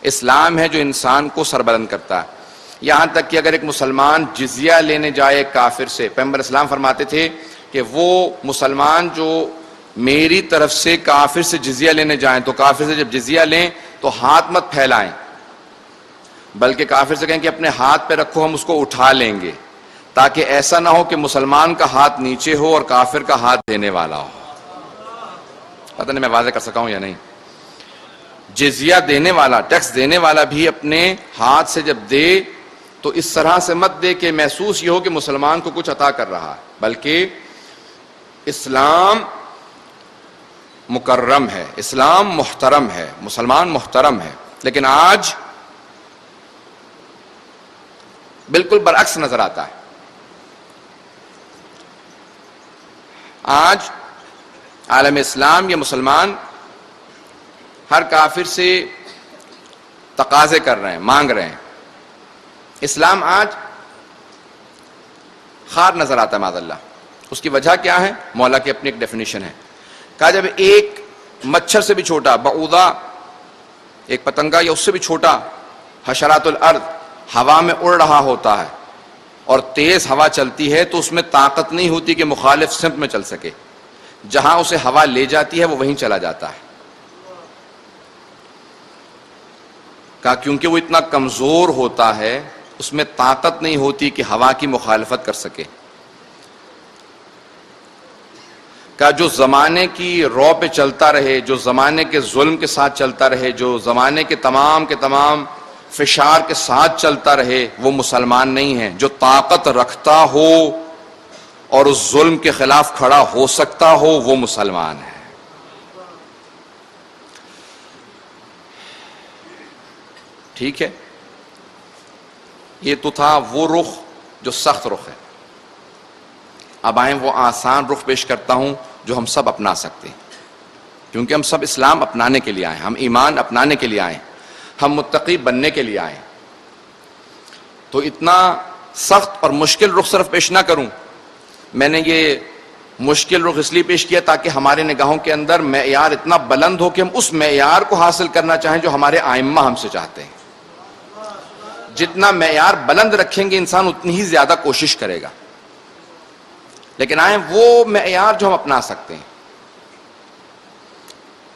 [SPEAKER 1] اسلام ہے جو انسان کو سربلند کرتا ہے، یہاں تک کہ اگر ایک مسلمان جزیہ لینے جائے کافر سے، پیغمبر اسلام فرماتے تھے کہ وہ مسلمان جو میری طرف سے کافر سے جزیہ لینے جائیں تو کافر سے جب جزیہ لیں تو ہاتھ مت پھیلائیں، بلکہ کافر سے کہیں کہ اپنے ہاتھ پہ رکھو ہم اس کو اٹھا لیں گے، تاکہ ایسا نہ ہو کہ مسلمان کا ہاتھ نیچے ہو اور کافر کا ہاتھ دینے والا ہو. پتہ نہیں میں واضح کر سکا ہوں یا نہیں. جزیہ دینے والا، ٹیکس دینے والا بھی اپنے ہاتھ سے جب دے تو اس طرح سے مت دے کہ محسوس یہ ہو کہ مسلمان کو کچھ عطا کر رہا ہے، بلکہ اسلام مکرم ہے، اسلام محترم ہے، مسلمان محترم ہے. لیکن آج بالکل برعکس نظر آتا ہے. آج عالم اسلام یا مسلمان ہر کافر سے تقاضے کر رہے ہیں، مانگ رہے ہیں. اسلام آج خار نظر آتا ہے معاذ اللہ. اس کی وجہ کیا ہے؟ مولا کی اپنی ایک ڈیفینیشن ہے. کہا جب ایک مچھر سے بھی چھوٹا، بعوضہ ایک پتنگا یا اس سے بھی چھوٹا حشرات الارض ہوا میں اڑ رہا ہوتا ہے اور تیز ہوا چلتی ہے تو اس میں طاقت نہیں ہوتی کہ مخالف سمت میں چل سکے. جہاں اسے ہوا لے جاتی ہے وہ وہیں چلا جاتا ہے. کہا کیونکہ وہ اتنا کمزور ہوتا ہے، اس میں طاقت نہیں ہوتی کہ ہوا کی مخالفت کر سکے. کہا جو زمانے کی رو پہ چلتا رہے، جو زمانے کے ظلم کے ساتھ چلتا رہے، جو زمانے کے تمام فشار کے ساتھ چلتا رہے، وہ مسلمان نہیں ہے. جو طاقت رکھتا ہو اور اس ظلم کے خلاف کھڑا ہو سکتا ہو وہ مسلمان ہے. ٹھیک ہے، یہ تو تھا وہ رخ جو سخت رخ ہے. اب آئیں وہ آسان رخ پیش کرتا ہوں جو ہم سب اپنا سکتے ہیں، کیونکہ ہم سب اسلام اپنانے کے لیے آئے، ہم ایمان اپنانے کے لیے آئے، ہم متقی بننے کے لیے آئے. تو اتنا سخت اور مشکل رخ صرف پیش نہ کروں. میں نے یہ مشکل رخ اس لیے پیش کیا تاکہ ہمارے نگاہوں کے اندر معیار اتنا بلند ہو کہ ہم اس معیار کو حاصل کرنا چاہیں جو ہمارے ائمہ ہم سے چاہتے ہیں. جتنا معیار بلند رکھیں گے انسان اتنی ہی زیادہ کوشش کرے گا. لیکن آئیں وہ معیار جو ہم اپنا سکتے ہیں.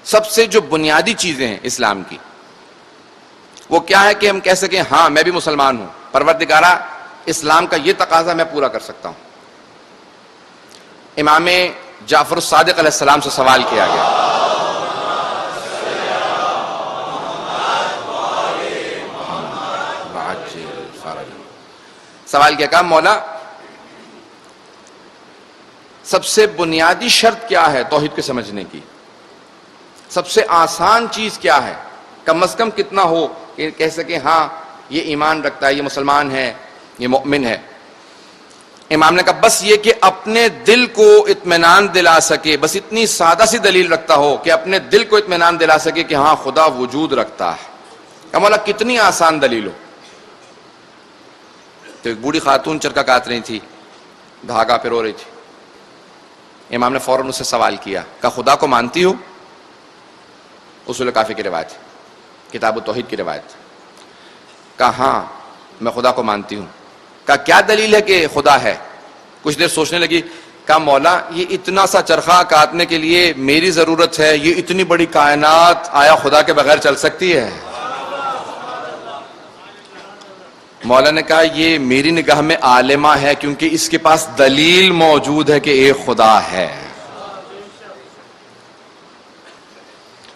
[SPEAKER 1] سب سے جو بنیادی چیزیں ہیں اسلام کی وہ کیا ہے کہ ہم کہہ سکیں ہاں میں بھی مسلمان ہوں، پروردگارہ اسلام کا یہ تقاضا میں پورا کر سکتا ہوں. امام جعفر الصادق علیہ السلام سے سوال کیا گیا، سوال کیا، کہا مولا سب سے بنیادی شرط کیا ہے توحید کے سمجھنے کی؟ سب سے آسان چیز کیا ہے؟ کم از کم کتنا ہو کہ کہہ سکیں ہاں یہ ایمان رکھتا ہے، یہ مسلمان ہے، یہ مؤمن ہے. امام نے کہا بس یہ کہ اپنے دل کو اطمینان دلا سکے، بس اتنی سادہ سی دلیل رکھتا ہو کہ اپنے دل کو اطمینان دلا سکے کہ ہاں خدا وجود رکھتا ہے. کہا مولا کتنی آسان دلیل ہو. تو ایک بوڑھی خاتون چرکا کاٹ رہی تھی، دھاگا پرو رہی تھی. امام نے فوراً اس سے سوال کیا، کہا خدا کو مانتی ہو؟ اصول کافی کی روایت، کتاب التوحید کی روایت. کہا ہاں میں خدا کو مانتی ہوں. کہا کیا دلیل ہے کہ خدا ہے؟ کچھ دیر سوچنے لگی. کہا مولا یہ اتنا سا چرخہ کاٹنے کے لیے میری ضرورت ہے، یہ اتنی بڑی کائنات آیا خدا کے بغیر چل سکتی ہے؟ مولا نے کہا یہ میری نگاہ میں عالمہ ہے کیونکہ اس کے پاس دلیل موجود ہے کہ ایک خدا ہے.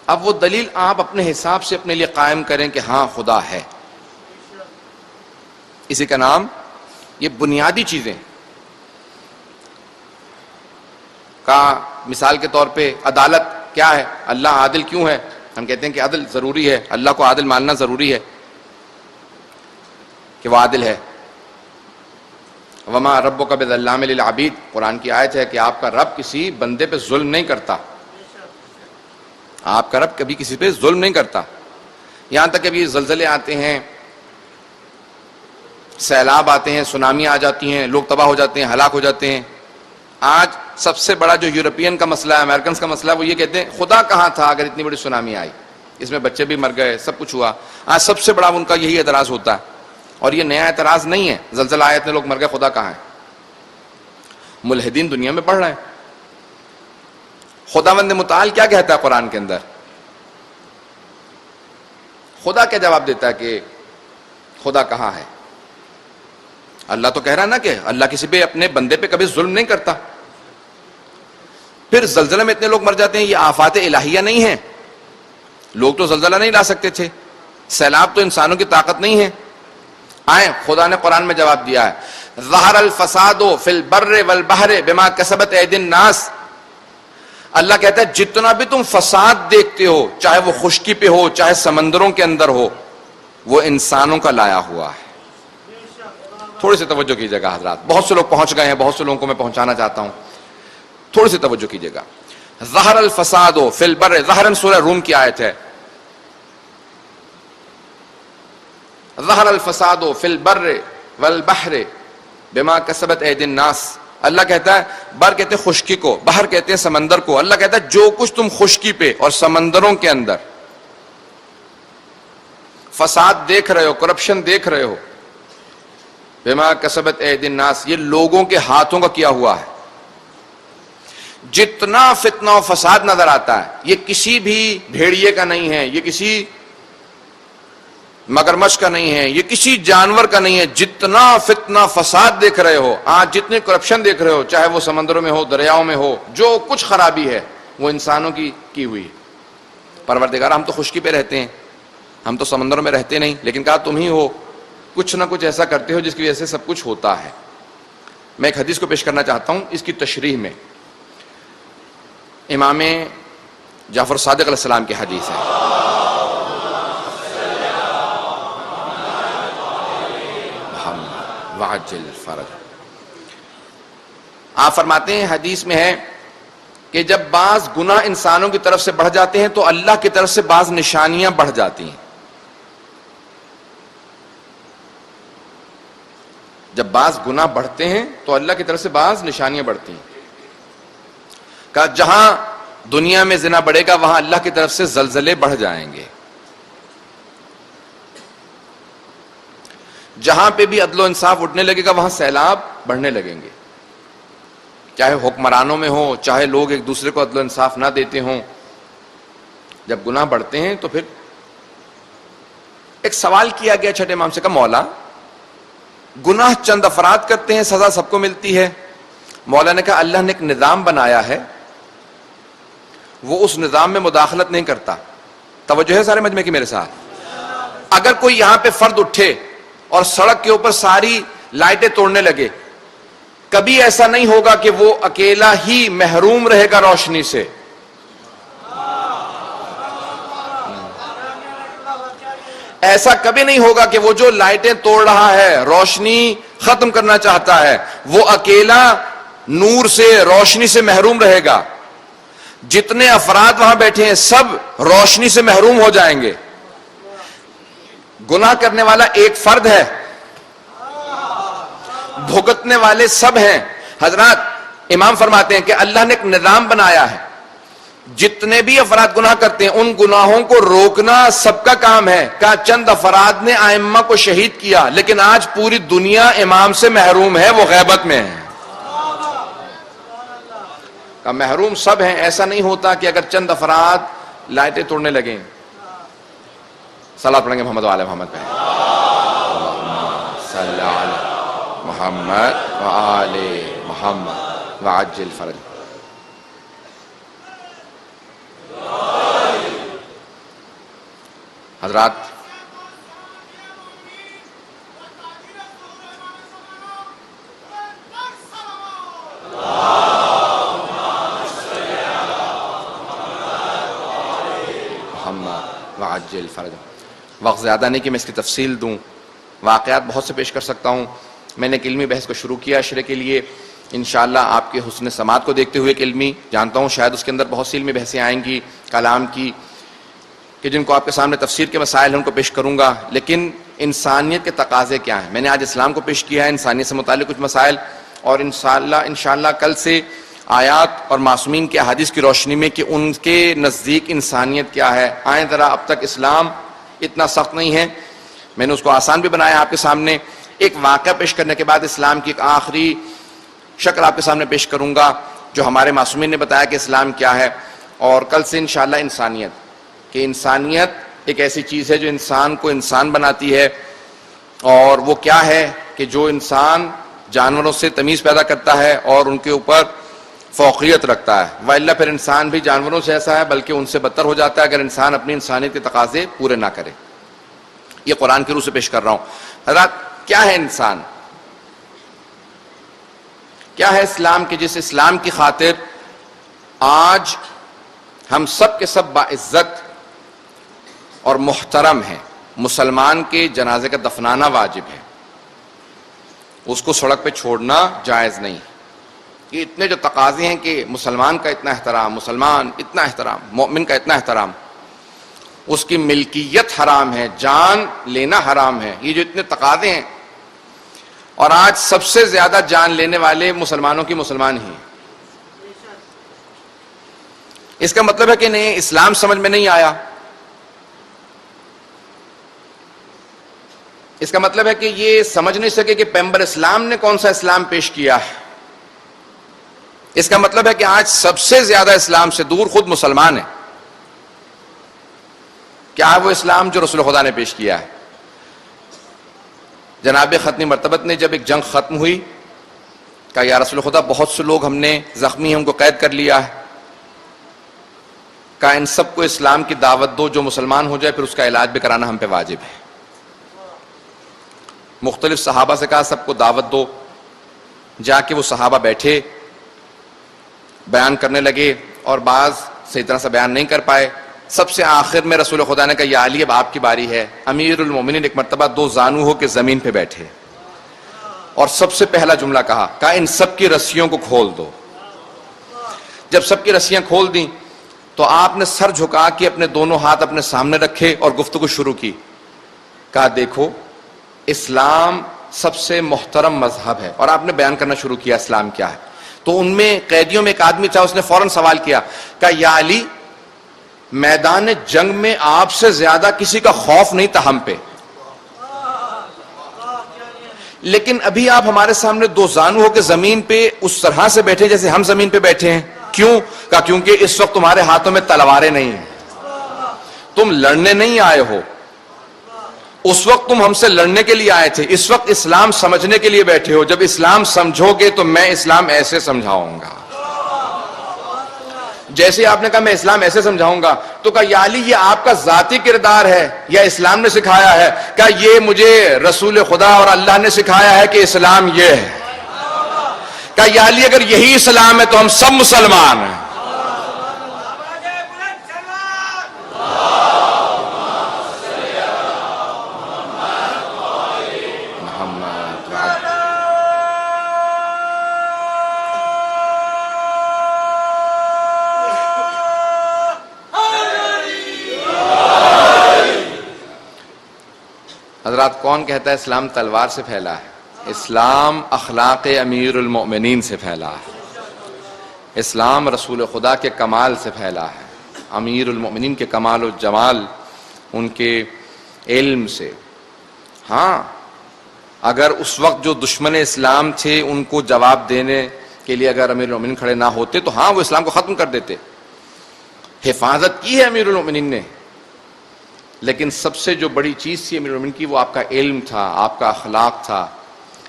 [SPEAKER 1] اب وہ دلیل آپ اپنے حساب سے اپنے لیے قائم کریں کہ ہاں خدا ہے. اسی کا نام یہ بنیادی چیزیں کا مثال کے طور پہ عدالت کیا ہے؟ اللہ عادل کیوں ہے؟ ہم کہتے ہیں کہ عدل ضروری ہے، اللہ کو عادل ماننا ضروری ہے کہ وہ عادل ہے. وما ربک بظلام للعبید، قرآن کی آیت ہے کہ آپ کا رب کسی بندے پہ ظلم نہیں کرتا. آپ کا رب کبھی کسی پہ ظلم نہیں کرتا. یہاں تک کبھی زلزلے آتے ہیں، سیلاب آتے ہیں، سونامی آ جاتی ہیں، لوگ تباہ ہو جاتے ہیں، ہلاک ہو جاتے ہیں. آج سب سے بڑا جو یورپین کا مسئلہ ہے، امریکنز کا مسئلہ ہے، وہ یہ کہتے ہیں خدا کہاں تھا اگر اتنی بڑی سونامی آئی، اس میں بچے بھی مر گئے، سب کچھ ہوا. آج سب سے بڑا ان کا یہی اعتراض ہوتا ہے. اور یہ نیا اعتراض نہیں ہے، زلزلہ آیا اتنے لوگ مر گئے، خدا کہاں ہے؟ ملحدین دنیا میں بڑھ رہے ہیں. خداوند متعال کیا کہتا ہے قرآن کے اندر؟ خدا کیا جواب دیتا ہے کہ خدا کہاں ہے؟ اللہ تو کہہ رہا نا کہ اللہ کسی پہ اپنے بندے پہ کبھی ظلم نہیں کرتا. پھر زلزلے میں اتنے لوگ مر جاتے ہیں، یہ آفات الہیہ نہیں ہیں. لوگ تو زلزلہ نہیں لا سکتے تھے، سیلاب تو انسانوں کی طاقت نہیں ہے. آئیں، خدا نے قرآن میں جواب دیا ہے، ظہر الفساد فی البر والبحر بما کسبت ایدی الناس. اللہ کہتا ہے جتنا بھی تم فساد دیکھتے ہو، چاہے وہ خشکی پہ ہو چاہے سمندروں کے اندر ہو، وہ انسانوں کا لایا ہوا ہے. تھوڑی سی توجہ کیجیے گا حضرات، بہت سے لوگ پہنچ گئے ہیں، بہت سے لوگوں کو میں پہنچانا چاہتا ہوں، تھوڑی سی توجہ کیجیے گا. ظہر الفساد فی البر، ظہرن سورہ روم کی آیت ہے. ظہر الفساد فی البر والبحر بما کسبت ایدی الناس. اللہ کہتا ہے، بر کہتے ہیں خشکی کو، بحر کہتے ہیں سمندر کو. اللہ کہتا ہے جو کچھ تم خشکی پہ اور سمندروں کے اندر فساد دیکھ رہے ہو، کرپشن دیکھ رہے ہو، بما کسبت ایدی الناس، یہ لوگوں کے ہاتھوں کا کیا ہوا ہے. جتنا فتنہ و فساد نظر آتا ہے یہ کسی بھی بھیڑیے کا نہیں ہے، یہ کسی مگرمچھ کا نہیں ہے، یہ کسی جانور کا نہیں ہے. جتنا فتنہ فساد دیکھ رہے ہو آج، جتنے کرپشن دیکھ رہے ہو، چاہے وہ سمندروں میں ہو دریاؤں میں ہو، جو کچھ خرابی ہے وہ انسانوں کی ہوئی. پروردگار ہم تو خشکی پہ رہتے ہیں، ہم تو سمندروں میں رہتے نہیں، لیکن کہا تم ہی ہو کچھ نہ کچھ ایسا کرتے ہو جس کی وجہ سے سب کچھ ہوتا ہے. میں ایک حدیث کو پیش کرنا چاہتا ہوں اس کی تشریح میں. امام جعفر صادق علیہ السلام کی حدیث ہے. وعجل فرج. آپ فرماتے ہیں حدیث میں ہے کہ جب بعض گناہ انسانوں کی طرف سے بڑھ جاتے ہیں تو اللہ کی طرف سے بعض نشانیاں بڑھ جاتی ہیں. جب بعض گناہ بڑھتے ہیں تو اللہ کی طرف سے بعض نشانیاں بڑھتی ہیں. کہ جہاں دنیا میں زنا بڑھے گا وہاں اللہ کی طرف سے زلزلے بڑھ جائیں گے. جہاں پہ بھی عدل و انصاف اٹھنے لگے گا وہاں سیلاب بڑھنے لگیں گے. چاہے حکمرانوں میں ہو، چاہے لوگ ایک دوسرے کو عدل و انصاف نہ دیتے ہوں، جب گناہ بڑھتے ہیں تو پھر ایک سوال کیا گیا چھٹے امام سے، کہا مولا گناہ چند افراد کرتے ہیں سزا سب کو ملتی ہے. مولا نے کہا اللہ نے ایک نظام بنایا ہے، وہ اس نظام میں مداخلت نہیں کرتا. توجہ ہے سارے مجمع کی میرے ساتھ. اگر کوئی یہاں پہ فرد اٹھے اور سڑک کے اوپر ساری لائٹیں توڑنے لگے، کبھی ایسا نہیں ہوگا کہ وہ اکیلا ہی محروم رہے گا روشنی سے. ایسا کبھی نہیں ہوگا کہ وہ جو لائٹیں توڑ رہا ہے، روشنی ختم کرنا چاہتا ہے، وہ اکیلا نور سے، روشنی سے محروم رہے گا. جتنے افراد وہاں بیٹھے ہیں سب روشنی سے محروم ہو جائیں گے. گناہ کرنے والا ایک فرد ہے، بھگتنے والے سب ہیں. حضرات امام فرماتے ہیں کہ اللہ نے ایک نظام بنایا ہے، جتنے بھی افراد گناہ کرتے ہیں ان گناہوں کو روکنا سب کا کام ہے. کہا چند افراد نے ائمہ کو شہید کیا، لیکن آج پوری دنیا امام سے محروم ہے، وہ غیبت میں ہے. کہا محروم سب ہیں، ایسا نہیں ہوتا کہ اگر چند افراد لائٹیں توڑنے لگیں. صلاۃ پڑھیں گے محمد وعلی محمد پہ. صلی علی محمد وعلی محمد وعجل فرج. حضرات وعجل فرج. وقت زیادہ نہیں کہ میں اس کی تفصیل دوں، واقعات بہت سے پیش کر سکتا ہوں. میں نے ایک علمی بحث کو شروع کیا عشرے کے لیے، انشاءاللہ آپ کے حسن سماعت کو دیکھتے ہوئے ایک علمی، جانتا ہوں شاید اس کے اندر بہت سی علمی بحثیں آئیں گی کلام کی، کہ جن کو آپ کے سامنے تفسیر کے مسائل ہیں ان کو پیش کروں گا. لیکن انسانیت کے تقاضے کیا ہیں؟ میں نے آج اسلام کو پیش کیا ہے، انسانیت سے متعلق کچھ مسائل، اور انشاءاللہ کل سے آیات اور معصومین کے احادیث کی روشنی میں کہ ان کے نزدیک انسانیت کیا ہے. آئیں ذرا، اب تک اسلام اتنا سخت نہیں ہے، میں نے اس کو آسان بھی بنایا آپ کے سامنے. ایک واقعہ پیش کرنے کے بعد اسلام کی ایک آخری شکل آپ کے سامنے پیش کروں گا جو ہمارے معصومین نے بتایا کہ اسلام کیا ہے. اور کل سے انشاءاللہ انسانیت، کہ انسانیت ایک ایسی چیز ہے جو انسان کو انسان بناتی ہے، اور وہ کیا ہے کہ جو انسان جانوروں سے تمیز پیدا کرتا ہے اور ان کے اوپر فوقیت رکھتا ہے، وإلا پھر انسان بھی جانوروں سے ایسا ہے بلکہ ان سے بدتر ہو جاتا ہے اگر انسان اپنی انسانیت کے تقاضے پورے نہ کرے۔ یہ قرآن کی روح سے پیش کر رہا ہوں۔ حضرات، کیا ہے انسان؟ کیا ہے اسلام کہ جس اسلام کی خاطر آج ہم سب کے سب باعزت اور محترم ہیں؟ مسلمان کے جنازے کا دفنانا واجب ہے، اس کو سڑک پہ چھوڑنا جائز نہیں۔ یہ اتنے جو تقاضے ہیں کہ مسلمان کا اتنا احترام، مسلمان اتنا احترام، مومن کا اتنا احترام، اس کی ملکیت حرام ہے، جان لینا حرام ہے، یہ جو اتنے تقاضے ہیں، اور آج سب سے زیادہ جان لینے والے مسلمانوں کی مسلمان ہی ہیں۔ اس کا مطلب ہے کہ نہیں اسلام سمجھ میں نہیں آیا، اس کا مطلب ہے کہ یہ سمجھ نہیں سکے کہ پیغمبر اسلام نے کون سا اسلام پیش کیا ہے۔ اس کا مطلب ہے کہ آج سب سے زیادہ اسلام سے دور خود مسلمان ہیں۔ کیا ہے وہ اسلام جو رسول خدا نے پیش کیا ہے؟ جناب ختنی مرتبت نے جب ایک جنگ ختم ہوئی، کہا یا رسول خدا بہت سے لوگ ہم نے زخمی ہیں، ان کو قید کر لیا ہے، کہا ان سب کو اسلام کی دعوت دو، جو مسلمان ہو جائے پھر اس کا علاج بھی کرانا ہم پہ واجب ہے۔ مختلف صحابہ سے کہا سب کو دعوت دو، جا کے وہ صحابہ بیٹھے، بیان کرنے لگے، اور بعض صحیح طرح سے بیان نہیں کر پائے۔ سب سے آخر میں رسول خدا نے کہا یا علی اب آپ کی باری ہے۔ امیر المومنین ایک مرتبہ دو زانو ہو کے زمین پہ بیٹھے اور سب سے پہلا جملہ کہا ان سب کی رسیوں کو کھول دو۔ جب سب کی رسیاں کھول دیں تو آپ نے سر جھکا کے اپنے دونوں ہاتھ اپنے سامنے رکھے اور گفتگو شروع کی۔ کہا دیکھو اسلام سب سے محترم مذہب ہے، اور آپ نے بیان کرنا شروع کیا اسلام کیا ہے۔ تو ان میں قیدیوں میں ایک آدمی تھا، اس نے فوراً سوال کیا، کہا یا علی میدان جنگ میں آپ سے زیادہ کسی کا خوف نہیں تھا ہم پہ، لیکن ابھی آپ ہمارے سامنے دو زانو ہو کے زمین پہ اس طرح سے بیٹھے جیسے ہم زمین پہ بیٹھے ہیں، کیوں؟ کہا کیونکہ اس وقت تمہارے ہاتھوں میں تلواریں نہیں ہیں، تم لڑنے نہیں آئے ہو، اس وقت تم ہم سے لڑنے کے لیے آئے تھے، اس وقت اسلام سمجھنے کے لیے بیٹھے ہو، جب اسلام سمجھو گے تو میں اسلام ایسے سمجھاؤں گا۔ جیسے آپ نے کہا میں اسلام ایسے سمجھاؤں گا، تو کہا یا علی یہ آپ کا ذاتی کردار ہے یا اسلام نے سکھایا ہے؟ کہا یہ مجھے رسول خدا اور اللہ نے سکھایا ہے کہ اسلام یہ ہے۔ کہا یا علی اگر یہی اسلام ہے تو ہم سب مسلمان ہیں۔ حضرات کون کہتا ہے اسلام تلوار سے پھیلا ہے؟ اسلام اخلاق امیر المؤمنین سے پھیلا ہے، اسلام رسول خدا کے کمال سے پھیلا ہے، امیر المؤمنین کے کمال و جمال، ان کے علم سے۔ ہاں اگر اس وقت جو دشمن اسلام تھے ان کو جواب دینے کے لیے اگر امیر المؤمنین کھڑے نہ ہوتے تو ہاں وہ اسلام کو ختم کر دیتے۔ حفاظت کی ہے امیر المؤمنین نے، لیکن سب سے جو بڑی چیز تھی امیر المؤمنین کی وہ آپ کا علم تھا، آپ کا اخلاق تھا،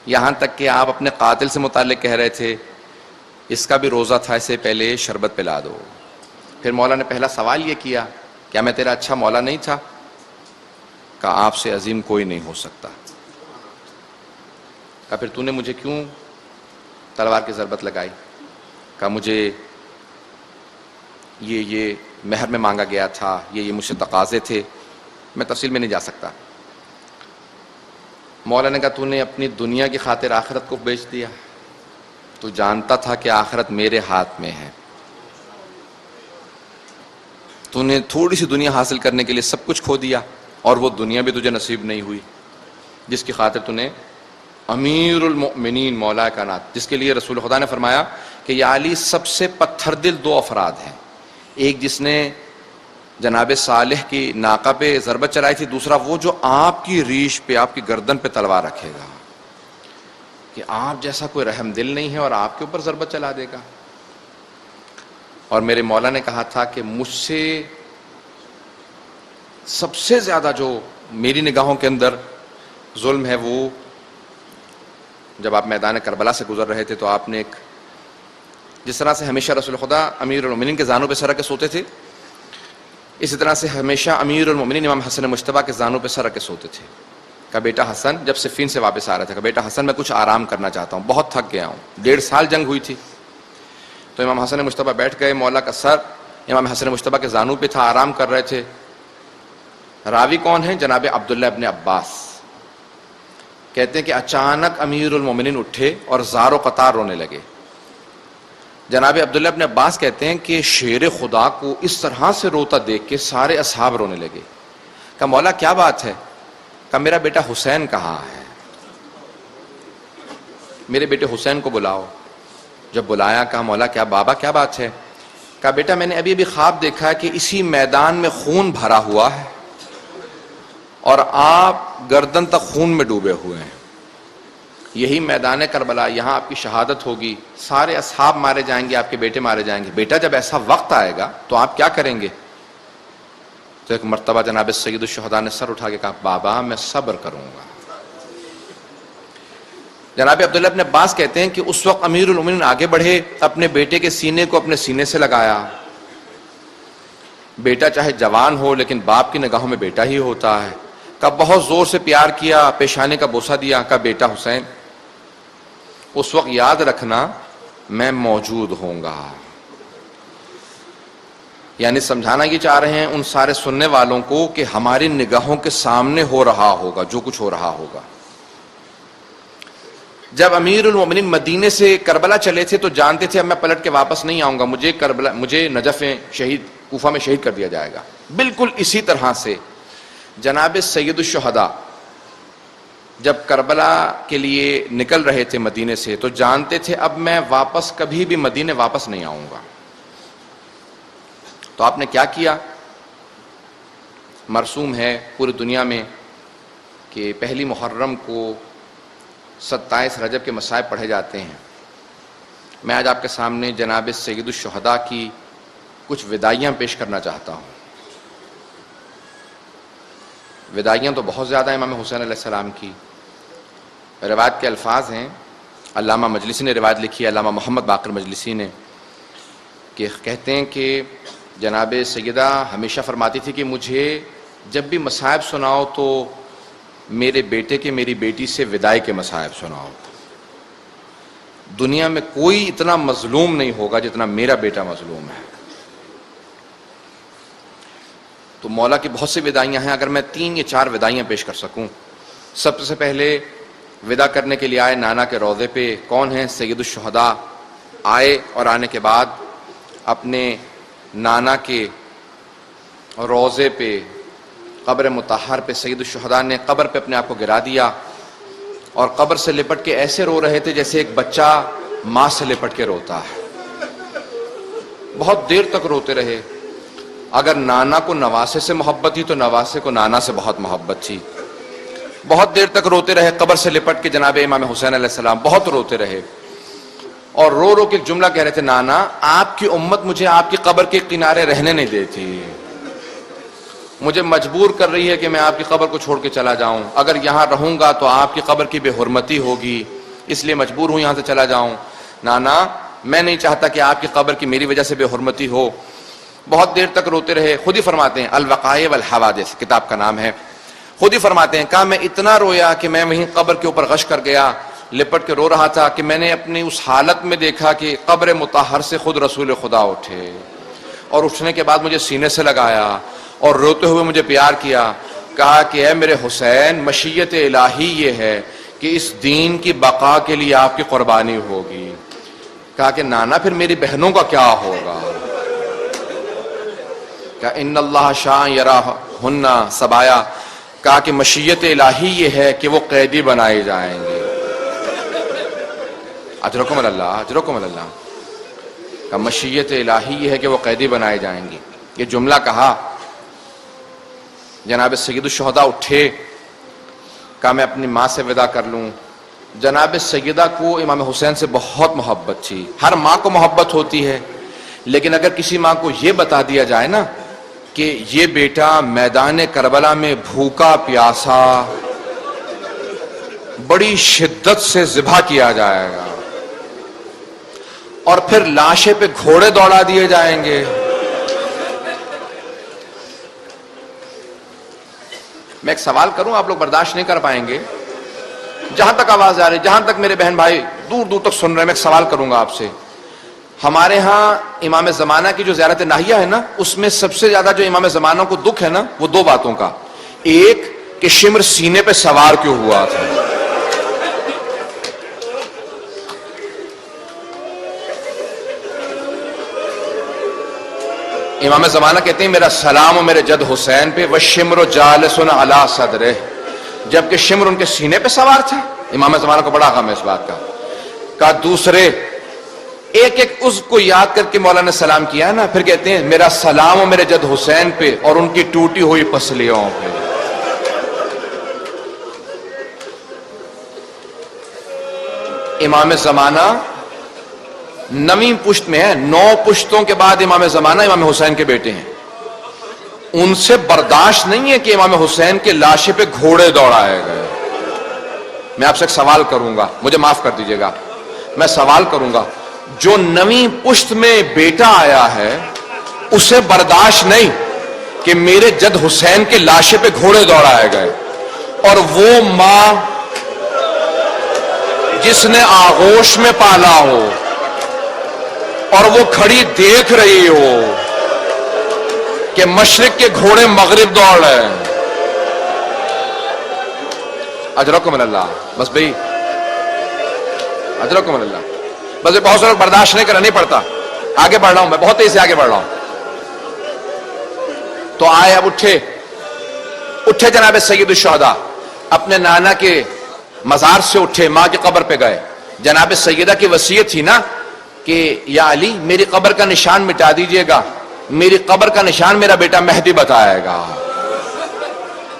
[SPEAKER 1] یہاں تک کہ آپ اپنے قاتل سے متعلق کہہ رہے تھے اس کا بھی روزہ تھا، اسے پہلے شربت پلا دو۔ پھر مولا نے پہلا سوال یہ کیا کیا میں تیرا اچھا مولا نہیں تھا؟ کہا آپ سے عظیم کوئی نہیں ہو سکتا۔ کہا پھر تو نے مجھے کیوں تلوار کی ضربت لگائی؟ کہا مجھے یہ مہر میں مانگا گیا تھا، یہ مجھ سے تقاضے تھے، میں تفصیل میں نہیں جا سکتا۔ مولا نے کہا تو نے اپنی دنیا کی خاطر آخرت کو بیچ دیا، تو جانتا تھا کہ آخرت میرے ہاتھ میں ہے، تو نے تھوڑی سی دنیا حاصل کرنے کے لیے سب کچھ کھو دیا، اور وہ دنیا بھی تجھے نصیب نہیں ہوئی جس کی خاطر تو نے امیر المؤمنین مولا کائنات، جس کے لیے رسول خدا نے فرمایا کہ یا علی سب سے پتھر دل دو افراد ہیں، ایک جس نے جناب صالح کی ناقہ پہ ضربت چلائی تھی، دوسرا وہ جو آپ کی ریش پہ آپ کی گردن پہ تلوار رکھے گا، کہ آپ جیسا کوئی رحم دل نہیں ہے اور آپ کے اوپر ضربت چلا دے گا۔ اور میرے مولا نے کہا تھا کہ مجھ سے سب سے زیادہ جو میری نگاہوں کے اندر ظلم ہے وہ جب آپ میدان کربلا سے گزر رہے تھے تو آپ نے ایک، جس طرح سے ہمیشہ رسول خدا امیر المومنین کے زانوں پہ سر رکھ کے سوتے تھے، اسی طرح سے ہمیشہ امیر المومنین امام حسن مجتبیٰ کے زانوں پہ سر رکھ کے سوتے تھے. کہا بیٹا حسن، جب صفین سے واپس آ رہا تھا، کہا بیٹا حسن میں کچھ آرام کرنا چاہتا ہوں، بہت تھک گیا ہوں، 1.5 سال جنگ ہوئی تھی. تو امام حسن مجتبیٰ بیٹھ گئے، مولا کا سر امام حسن مجتبیٰ کے زانوں پہ تھا، آرام کر رہے تھے. راوی کون ہیں؟ جناب عبداللہ ابن عباس. کہتے ہیں کہ اچانک امیر المومنین اٹھے اور زار و قطار رونے لگے. جناب عبداللہ ابن عباس کہتے ہیں کہ شیر خدا کو اس طرح سے روتا دیکھ کے سارے اصحاب رونے لگے. کہا مولا کیا بات ہے؟ کہا میرا بیٹا حسین کہاں ہے؟ میرے بیٹے حسین کو بلاؤ. جب بلایا کہا مولا کیا بابا کیا بات ہے؟ کہا بیٹا میں نے ابھی ابھی خواب دیکھا ہے کہ اسی میدان میں خون بھرا ہوا ہے اور آپ گردن تک خون میں ڈوبے ہوئے ہیں. یہی میدان کربلا، یہاں آپ کی شہادت ہوگی، سارے اصحاب مارے جائیں گے، آپ کے بیٹے مارے جائیں گے. بیٹا جب ایسا وقت آئے گا تو آپ کیا کریں گے؟ تو ایک مرتبہ جناب سید الشہداء نے سر اٹھا کے کہا بابا میں صبر کروں گا. جناب عبداللہ ابن عباس کہتے ہیں کہ اس وقت امیر المومنین آگے بڑھے، اپنے بیٹے کے سینے کو اپنے سینے سے لگایا. بیٹا چاہے جوان ہو لیکن باپ کی نگاہوں میں بیٹا ہی ہوتا ہے. کہا بہت زور سے پیار کیا، پیشانے کا بوسہ دیا. کہا بیٹا حسین اس وقت یاد رکھنا میں موجود ہوں گا. یعنی سمجھانا یہ چاہ رہے ہیں ان سارے سننے والوں کو کہ ہماری نگاہوں کے سامنے ہو رہا ہوگا جو کچھ ہو رہا ہوگا. جب امیر المومنین مدینے سے کربلا چلے تھے تو جانتے تھے اب میں پلٹ کے واپس نہیں آؤں گا، مجھے نجف میں شہید، کوفہ میں شہید کر دیا جائے گا. بالکل اسی طرح سے جناب سید الشہداء جب کربلا کے لیے نکل رہے تھے مدینے سے تو جانتے تھے اب میں واپس کبھی بھی مدینے واپس نہیں آؤں گا. تو آپ نے کیا کیا؟ مرسوم ہے پوری دنیا میں کہ پہلی محرم کو 27 رجب کے مصائب پڑھے جاتے ہیں. میں آج آپ کے سامنے جناب سید الشہداء کی کچھ وداعیاں پیش کرنا چاہتا ہوں. وداعیاں تو بہت زیادہ ہیں امام حسین علیہ السلام کی. روایت کے الفاظ ہیں، علامہ مجلسی نے روایت لکھی ہے، علامہ محمد باقر مجلسی نے، کہ کہتے ہیں کہ جناب سیدہ ہمیشہ فرماتی تھی کہ مجھے جب بھی مصائب سناؤ تو میرے بیٹے کے، میری بیٹی سے وداع کے مصائب سناؤ. دنیا میں کوئی اتنا مظلوم نہیں ہوگا جتنا میرا بیٹا مظلوم ہے. تو مولا کی بہت سی وداعیاں ہیں، اگر میں 3 یا 4 وداعیاں پیش کر سکوں. سب سے پہلے ودا کرنے کے لیے آئے نانا کے روضے پہ. کون ہیں؟ سید الشہداء آئے اور آنے کے بعد اپنے نانا کے روضے پہ، قبر مطہر پہ سید الشہداء نے قبر پہ اپنے آپ کو گرا دیا اور قبر سے لپٹ کے ایسے رو رہے تھے جیسے ایک بچہ ماں سے لپٹ کے روتا ہے. بہت دیر تک روتے رہے. اگر نانا کو نواسے سے محبت تھی تو نواسے کو نانا سے بہت محبت تھی. بہت دیر تک روتے رہے قبر سے لپٹ کے جناب امام حسین علیہ السلام، بہت روتے رہے اور رو رو کے ایک جملہ کہہ رہے تھے، نانا آپ کی امت مجھے آپ کی قبر کے کنارے رہنے نہیں دیتی، مجھے مجبور کر رہی ہے کہ میں آپ کی قبر کو چھوڑ کے چلا جاؤں. اگر یہاں رہوں گا تو آپ کی قبر کی بے حرمتی ہوگی، اس لیے مجبور ہوں یہاں سے چلا جاؤں. نانا میں نہیں چاہتا کہ آپ کی قبر کی میری وجہ سے بے حرمتی ہو. بہت دیر تک روتے رہے. خود ہی فرماتے ہیں، الوقائع والحوادث کتاب کا نام ہے، خود ہی فرماتے ہیں کہا میں اتنا رویا کہ میں وہیں قبر کے اوپر غش کر گیا، لپٹ کے رو رہا تھا کہ میں نے اپنی اس حالت میں دیکھا کہ قبر مطہر سے خود رسول خدا اٹھے اور اٹھنے کے بعد مجھے سینے سے لگایا اور روتے ہوئے مجھے پیار کیا. کہا کہ اے میرے حسین، مشیت الہی یہ ہے کہ اس دین کی بقا کے لیے آپ کی قربانی ہوگی. کہا کہ نانا پھر میری بہنوں کا کیا ہوگا؟ کہا ان اللہ شاء یراہن سبایا. کہا کہ مشیت الہی یہ ہے کہ وہ قیدی بنائے جائیں گے. اجرکم اللہ، اجرکم اللہ. کہا مشیت الہی یہ ہے کہ وہ قیدی بنائے جائیں گے. یہ جملہ کہا، جناب سید الشہداء اٹھے. کہا میں اپنی ماں سے ودا کر لوں. جناب سیدہ کو امام حسین سے بہت محبت تھی. ہر ماں کو محبت ہوتی ہے، لیکن اگر کسی ماں کو یہ بتا دیا جائے نا کہ یہ بیٹا میدان کربلا میں بھوکا پیاسا بڑی شدت سے ذبح کیا جائے گا اور پھر لاشیں پہ گھوڑے دوڑا دیے جائیں گے. میں ایک سوال کروں، آپ لوگ برداشت نہیں کر پائیں گے. جہاں تک آواز آ رہی، جہاں تک میرے بہن بھائی دور دور تک سن رہے ہیں، میں ایک سوال کروں گا آپ سے. ہمارے ہاں امام زمانہ کی جو زیارت ناہیہ ہے نا، اس میں سب سے زیادہ جو امام زمانہ کو دکھ ہے نا، وہ دو باتوں کا. ایک کہ شمر سینے پہ سوار کیوں ہوا تھا. امام زمانہ کہتے ہیں میرا سلام و میرے جد حسین پہ، وَالشِّمْرُ جَالِسٌ عَلَىٰ صَدْرِهِ، جبکہ شمر ان کے سینے پہ سوار تھا. امام زمانہ کو بڑا غم ہے اس بات کا. کہا دوسرے ایک ایک اس کو یاد کر کے مولانا سلام کیا نا، پھر کہتے ہیں میرا سلام و میرے جد حسین پہ اور ان کی ٹوٹی ہوئی پسلیوں پہ. امام زمانہ 9ویں پشت میں ہے، 9 پشتوں کے بعد امام زمانہ امام حسین کے بیٹے ہیں. ان سے برداشت نہیں ہے کہ امام حسین کے لاشے پہ گھوڑے دوڑائے گئے. میں آپ سے ایک سوال کروں گا، مجھے معاف کر دیجئے گا، میں سوال کروں گا، جو 9ویں پشت میں بیٹا آیا ہے اسے برداشت نہیں کہ میرے جد حسین کے لاشے پہ گھوڑے دوڑائے گئے، اور وہ ماں جس نے آغوش میں پالا ہو اور وہ کھڑی دیکھ رہی ہو کہ مشرق کے گھوڑے مغرب دوڑ رہے ہیں. اجرکم اللہ. بس بھئی اجرکم اللہ. بس بہت سے لوگ برداشت نہیں کرنا، نہیں پڑتا. آگے بڑھ رہا ہوں، میں بہت تیزی سے آگے بڑھ رہا ہوں. تو آئے، اب اٹھے جناب سید الشہداء، اپنے نانا کے مزار سے اٹھے، ماں کی قبر پہ گئے. جناب سیدہ کی وصیت تھی نا کہ یا علی میری قبر کا نشان مٹا دیجئے گا، میری قبر کا نشان میرا بیٹا مہدی بتائے گا.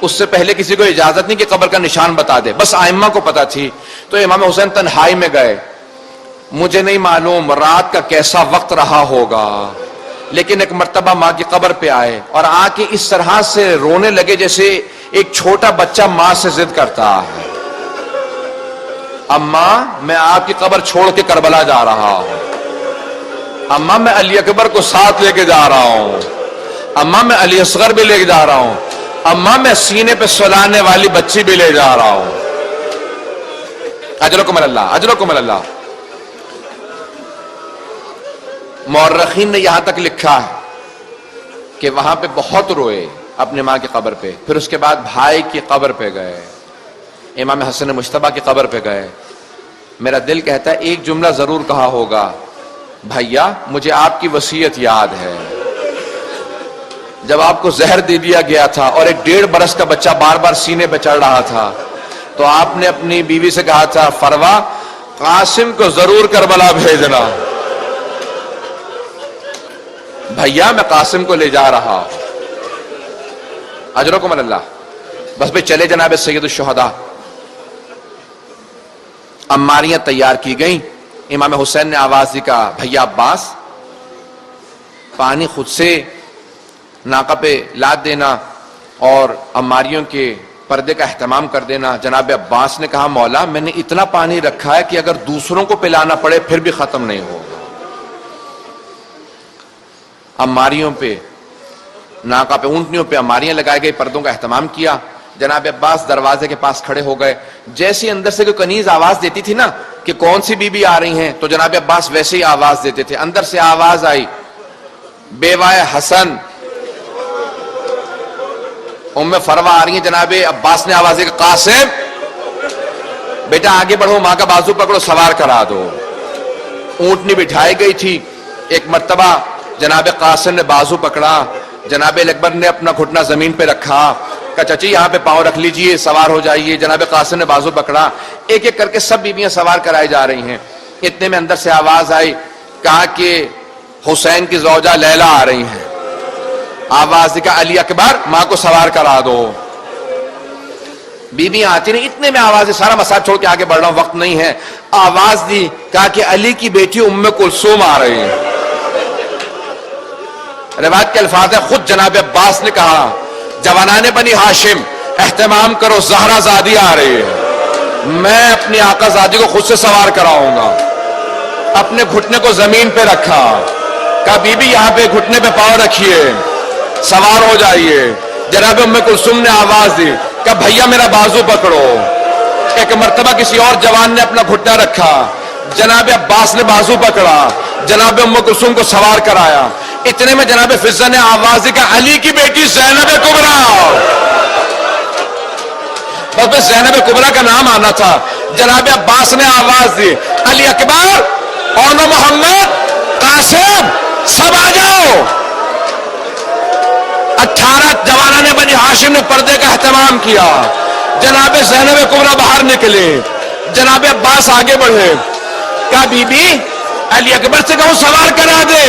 [SPEAKER 1] اس سے پہلے کسی کو اجازت نہیں کہ قبر کا نشان بتا دے، بس ائمہ کو پتا تھی. تو امام حسین تنہائی میں گئے. مجھے نہیں معلوم رات کا کیسا وقت رہا ہوگا، لیکن ایک مرتبہ ماں کی قبر پہ آئے اور آ کے اس طرح سے رونے لگے جیسے ایک چھوٹا بچہ ماں سے ضد کرتا ہے. اماں میں آپ کی قبر چھوڑ کے کربلا جا رہا ہوں، اماں میں علی اکبر کو ساتھ لے کے جا رہا ہوں، اماں میں علی اصغر بھی لے کے جا رہا ہوں، اماں میں سینے پہ سلانے والی بچی بھی لے جا رہا ہوں. اجرکم اللہ، اجرکم اللہ. مورخین نے یہاں تک لکھا ہے کہ وہاں پہ بہت روئے اپنے ماں کی قبر پہ. پھر اس کے بعد بھائی کی قبر پہ گئے، امام حسن مجتبیٰ کی قبر پہ گئے. میرا دل کہتا ہے ایک جملہ ضرور کہا ہوگا، بھیا مجھے آپ کی وصیت یاد ہے، جب آپ کو زہر دے دیا گیا تھا اور ایک 1.5 برس کا بچہ بار بار سینے پہ چڑھ رہا تھا، تو آپ نے اپنی بیوی سے کہا تھا فروا قاسم کو ضرور کربلا بھیجنا. بھیا میں قاسم کو لے جا رہا ہوں. اجرکم اللہ. بس بھئی چلے جناب سید الشہداء. عماریاں تیار کی گئیں. امام حسین نے آواز دی، کہا بھیا عباس پانی خود سے ناقہ پہ لاد دینا اور عماریوں کے پردے کا اہتمام کر دینا. جناب عباس نے کہا مولا میں نے اتنا پانی رکھا ہے کہ اگر دوسروں کو پلانا پڑے پھر بھی ختم نہیں ہوگا. عماریوں پہ، ناقہ پہ، اونٹنیوں پہ عماریاں لگائے گئے، پردوں کا اہتمام کیا. جناب عباس دروازے کے پاس کھڑے ہو گئے. جیسی اندر سے کوئی کنیز آواز دیتی تھی نا کہ کون سی بی بی آ رہی ہیں، تو جناب عباس ویسے ہی آواز دیتے تھے. اندر سے آواز آئی، بیوائے حسن ام فروا آ رہی ہیں. جناب عباس نے آواز دی کہ قاسم بیٹا آگے بڑھو، ماں کا بازو پکڑو، سوار کرا دو. اونٹنی بٹھائی گئی تھی. ایک مرتبہ جناب قاسم نے بازو پکڑا، جناب اکبر نے اپنا گھٹنا زمین پہ رکھا، کہا چچی یہاں پہ پاؤں رکھ لیجئے، سوار ہو جائیے. جناب قاسم نے بازو پکڑا، ایک ایک کر کے سب بیویاں سوار کرائی جا رہی ہیں. اتنے میں اندر سے آواز آئی، کہا کہ حسین کی زوجہ لیلا آ رہی ہیں. آواز دی کہ علی اکبر ماں کو سوار کرا دو. بیویاں آتی نہیں. اتنے میں آواز دی، سارا مسائل چھوڑ کے آگے بڑھ رہا ہوں، وقت نہیں ہے. آواز دی، کہا کہ علی کی بیٹی ام کلثوم آ رہی ہے. روایت کے الفاظ ہیں، خود جناب عباس نے کہا جوانان بنی ہاشم اہتمام کرو، زہرا زادی آ رہی ہے.
[SPEAKER 2] میں اپنی آقا زادی کو خود سے سوار کراؤں گا. اپنے گھٹنے کو زمین پہ رکھا, کہا بی بی یہاں پہ گھٹنے پہ پاؤں رکھیے, سوار ہو جائیے. جناب ام کلثوم نے آواز دی, کہا بھیا میرا بازو پکڑو. ایک مرتبہ کسی اور جوان نے اپنا گھٹنا رکھا, جناب عباس نے بازو پکڑا, جناب ام کلثوم کو سوار کرایا. اتنے میں جناب فضہ نے آواز دی کہ علی کی بیٹی زینب کبریٰ. بس زینب کبریٰ کا نام آنا تھا. جناب عباس نے آواز دی, علی اکبر, اونو محمد, قاسم, سب آ جاؤ. 18 جوانوں نے بنی ہاشم نے پردے کا اہتمام کیا. جناب زینب کبریٰ باہر نکلے, جناب عباس آگے بڑھے, کہا بی بی علی اکبر سے کہوں سوار کرا دے.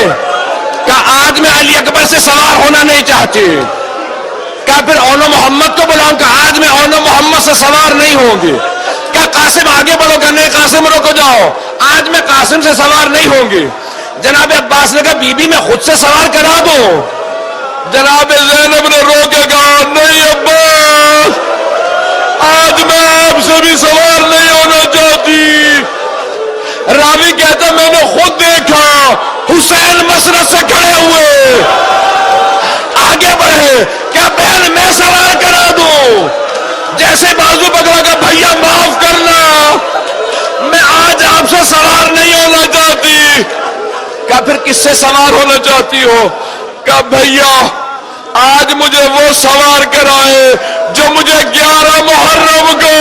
[SPEAKER 2] کہا آج میں علی اکبر سے سوار ہونا نہیں چاہتی. کہا پھر اونو محمد کو بلاؤں. کہا آج میں اونو محمد سے سوار نہیں ہوں گی. کہا قاسم آگے بڑھو. کہا نہیں قاسم رکو جاؤ, آج میں قاسم سے سوار نہیں ہوں گی. جناب عباس نے کہا بی بی میں خود سے سوار کرا دوں. جناب زینب نے رو کے کہا نہیں عباس, آج میں آپ سے بھی سوار نہیں ہونا چاہتی. راوی کہتا میں نے خود دیکھا حسین مسرت سے کھڑے ہوئے, آگے بڑھے, کیا بہن میں سوار کرا دوں. جیسے بازو پکڑا کہ بھیا معاف کرنا, میں آج آپ سے سوار نہیں ہونا چاہتی. کہا پھر کس سے سوار ہونا چاہتی ہو. کہا بھیا آج مجھے وہ سوار کرائے جو مجھے 11 محرم کو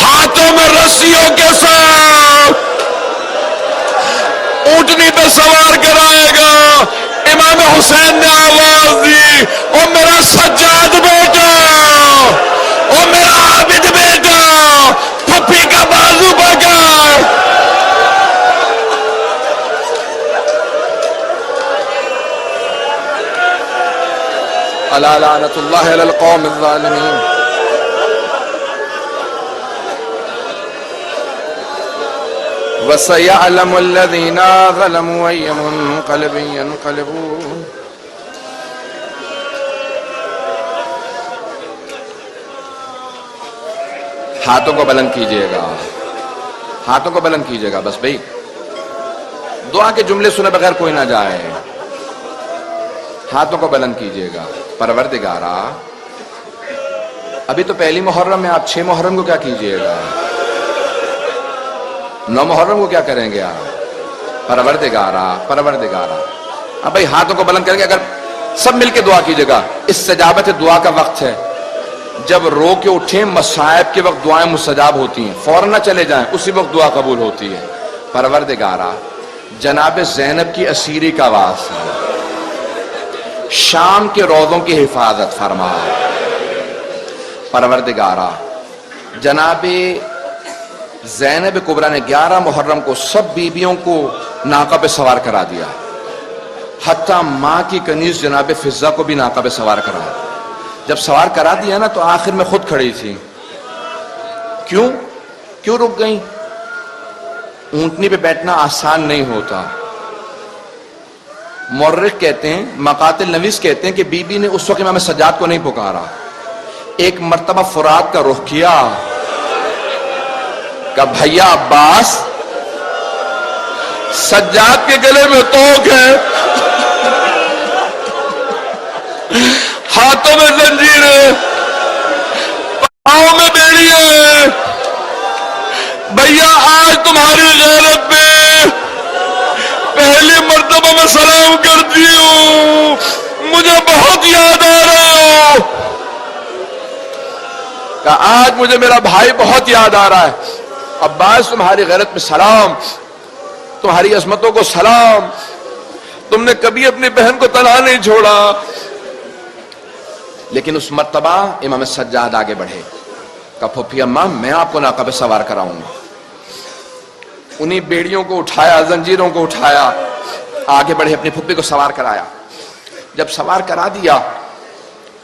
[SPEAKER 2] ہاتھوں میں رسیوں کے ساتھ اونٹنی پہ سوار کرائے گا. امام حسین نے آواز دی, او میرا سجاد بیٹا, او میرا عابد بیٹا, پھپھی کا بازو پکڑ. الا لعنت اللہ علی القوم الظالمین. وَسَيَعْلَمُ الَّذِينَ ظَلَمُوا أَيَّ مُنقَلِبٍ يَنقَلِبُونَ. ہاتھوں کو بلند کیجئے گا, ہاتھوں کو بلند کیجئے گا. بس بھئی دعا کے جملے سنے بغیر کوئی نہ جائے. ہاتھوں کو بلند کیجئے گا. پروردگارا ابھی تو پہلی محرم میں, آپ 6 محرم کو کیا کیجئے گا, 9 محرم کو کیا کریں گے آپ. پروردگارا پروردگارا. اب بھائی ہاتھوں کو بلند کریں گے, اگر سب مل کے دعا کیجئے گا. استجابت دعا کا وقت ہے. جب رو کے اٹھیں مصائب کے وقت دعائیں مستجاب ہوتی ہیں, فوراً نہ چلے جائیں, اسی وقت دعا قبول ہوتی ہے. پروردگارا جناب زینب کی اسیری کا واسطہ شام کے روضوں کی حفاظت فرما. پروردگارا جناب زینب کبریٰ نے 11 محرم کو سب بیویوں کو ناقہ پہ سوار کرا دیا, حتیٰ ماں کی کنیز جناب فضہ کو بھی ناقہ پہ سوار کرا. جب سوار کرا دیا نا تو آخر میں خود کھڑی تھی. کیوں رک گئیں. اونٹنی پہ بیٹھنا آسان نہیں ہوتا. مورخ کہتے ہیں, مقاتل نویس کہتے ہیں کہ بی بی نے اس وقت امام سجاد کو نہیں پکارا, ایک مرتبہ فرات کا رخ کیا, کہ بھیا عباس سجاد کے گلے میں توق ہے, ہاتھوں میں زنجیر ہے, پاؤں میں بیڑی ہے, بھیا آج تمہاری غیرت میں پہلی مرتبہ میں سلام کرتی ہوں, مجھے بہت یاد آ رہا ہو. کہ آج مجھے میرا بھائی بہت یاد آ رہا ہے. عباس تمہاری غیرت میں سلام, تمہاری عظمتوں کو سلام, تم نے کبھی اپنی بہن کو تنہا نہیں چھوڑا. لیکن اس مرتبہ امام سجاد آگے بڑھے, کہا پھوپھی اماں میں آپ کو ناقہ پہ سوار کراؤں گا. انہی بیڑیوں کو اٹھایا, زنجیروں کو اٹھایا, آگے بڑھے, اپنی پھوپھی کو سوار کرایا. جب سوار کرا دیا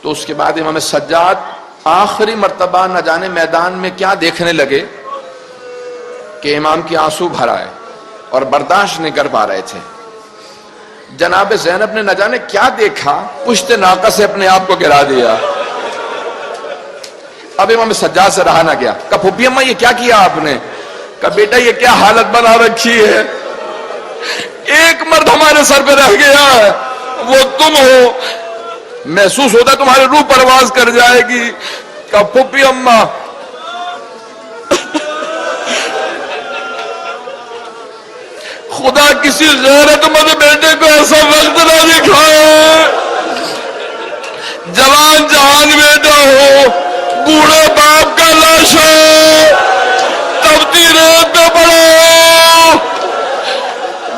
[SPEAKER 2] تو اس کے بعد امام سجاد آخری مرتبہ نہ جانے میدان میں کیا دیکھنے لگے کہ امام کی آنسو بھر آئے اور برداشت نہیں کر پا رہے تھے. جناب زینب نے نہ جانے کیا دیکھا, پشت ناقہ سے اپنے آپ کو گرا دیا. اب امام سجاد سے رہا نہ گیا، کہا پھوپھی اماں یہ کیا کیا آپ نے؟ کہا بیٹا یہ کیا حالت بنا رکھی ہے، ایک مرد ہمارے سر پہ رہ گیا ہے، وہ تم ہو، محسوس ہوتا ہے تمہاری روح پرواز کر جائے گی۔ کہا پھوپھی اماں خدا کسی غیرت مند بیٹے کو ایسا وقت نہ دکھائے، جوان جہان بیٹا ہو، بوڑھے باپ کا لاش ہے، تپتی ریت پہ پڑو،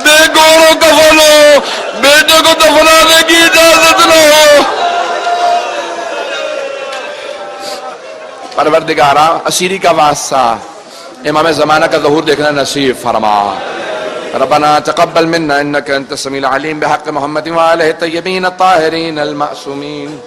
[SPEAKER 2] بے گورو کفن ہو، بیٹے کو دفنانے کی اجازت نہ ہو۔ پروردگارا اسیری کا واسطہ امام زمانہ کا ظہور دیکھنا نصیب فرما۔ ربنا تقبل منا انك انت السميع العليم بحق محمد وآله الطيبين الطاهرين المعصومين۔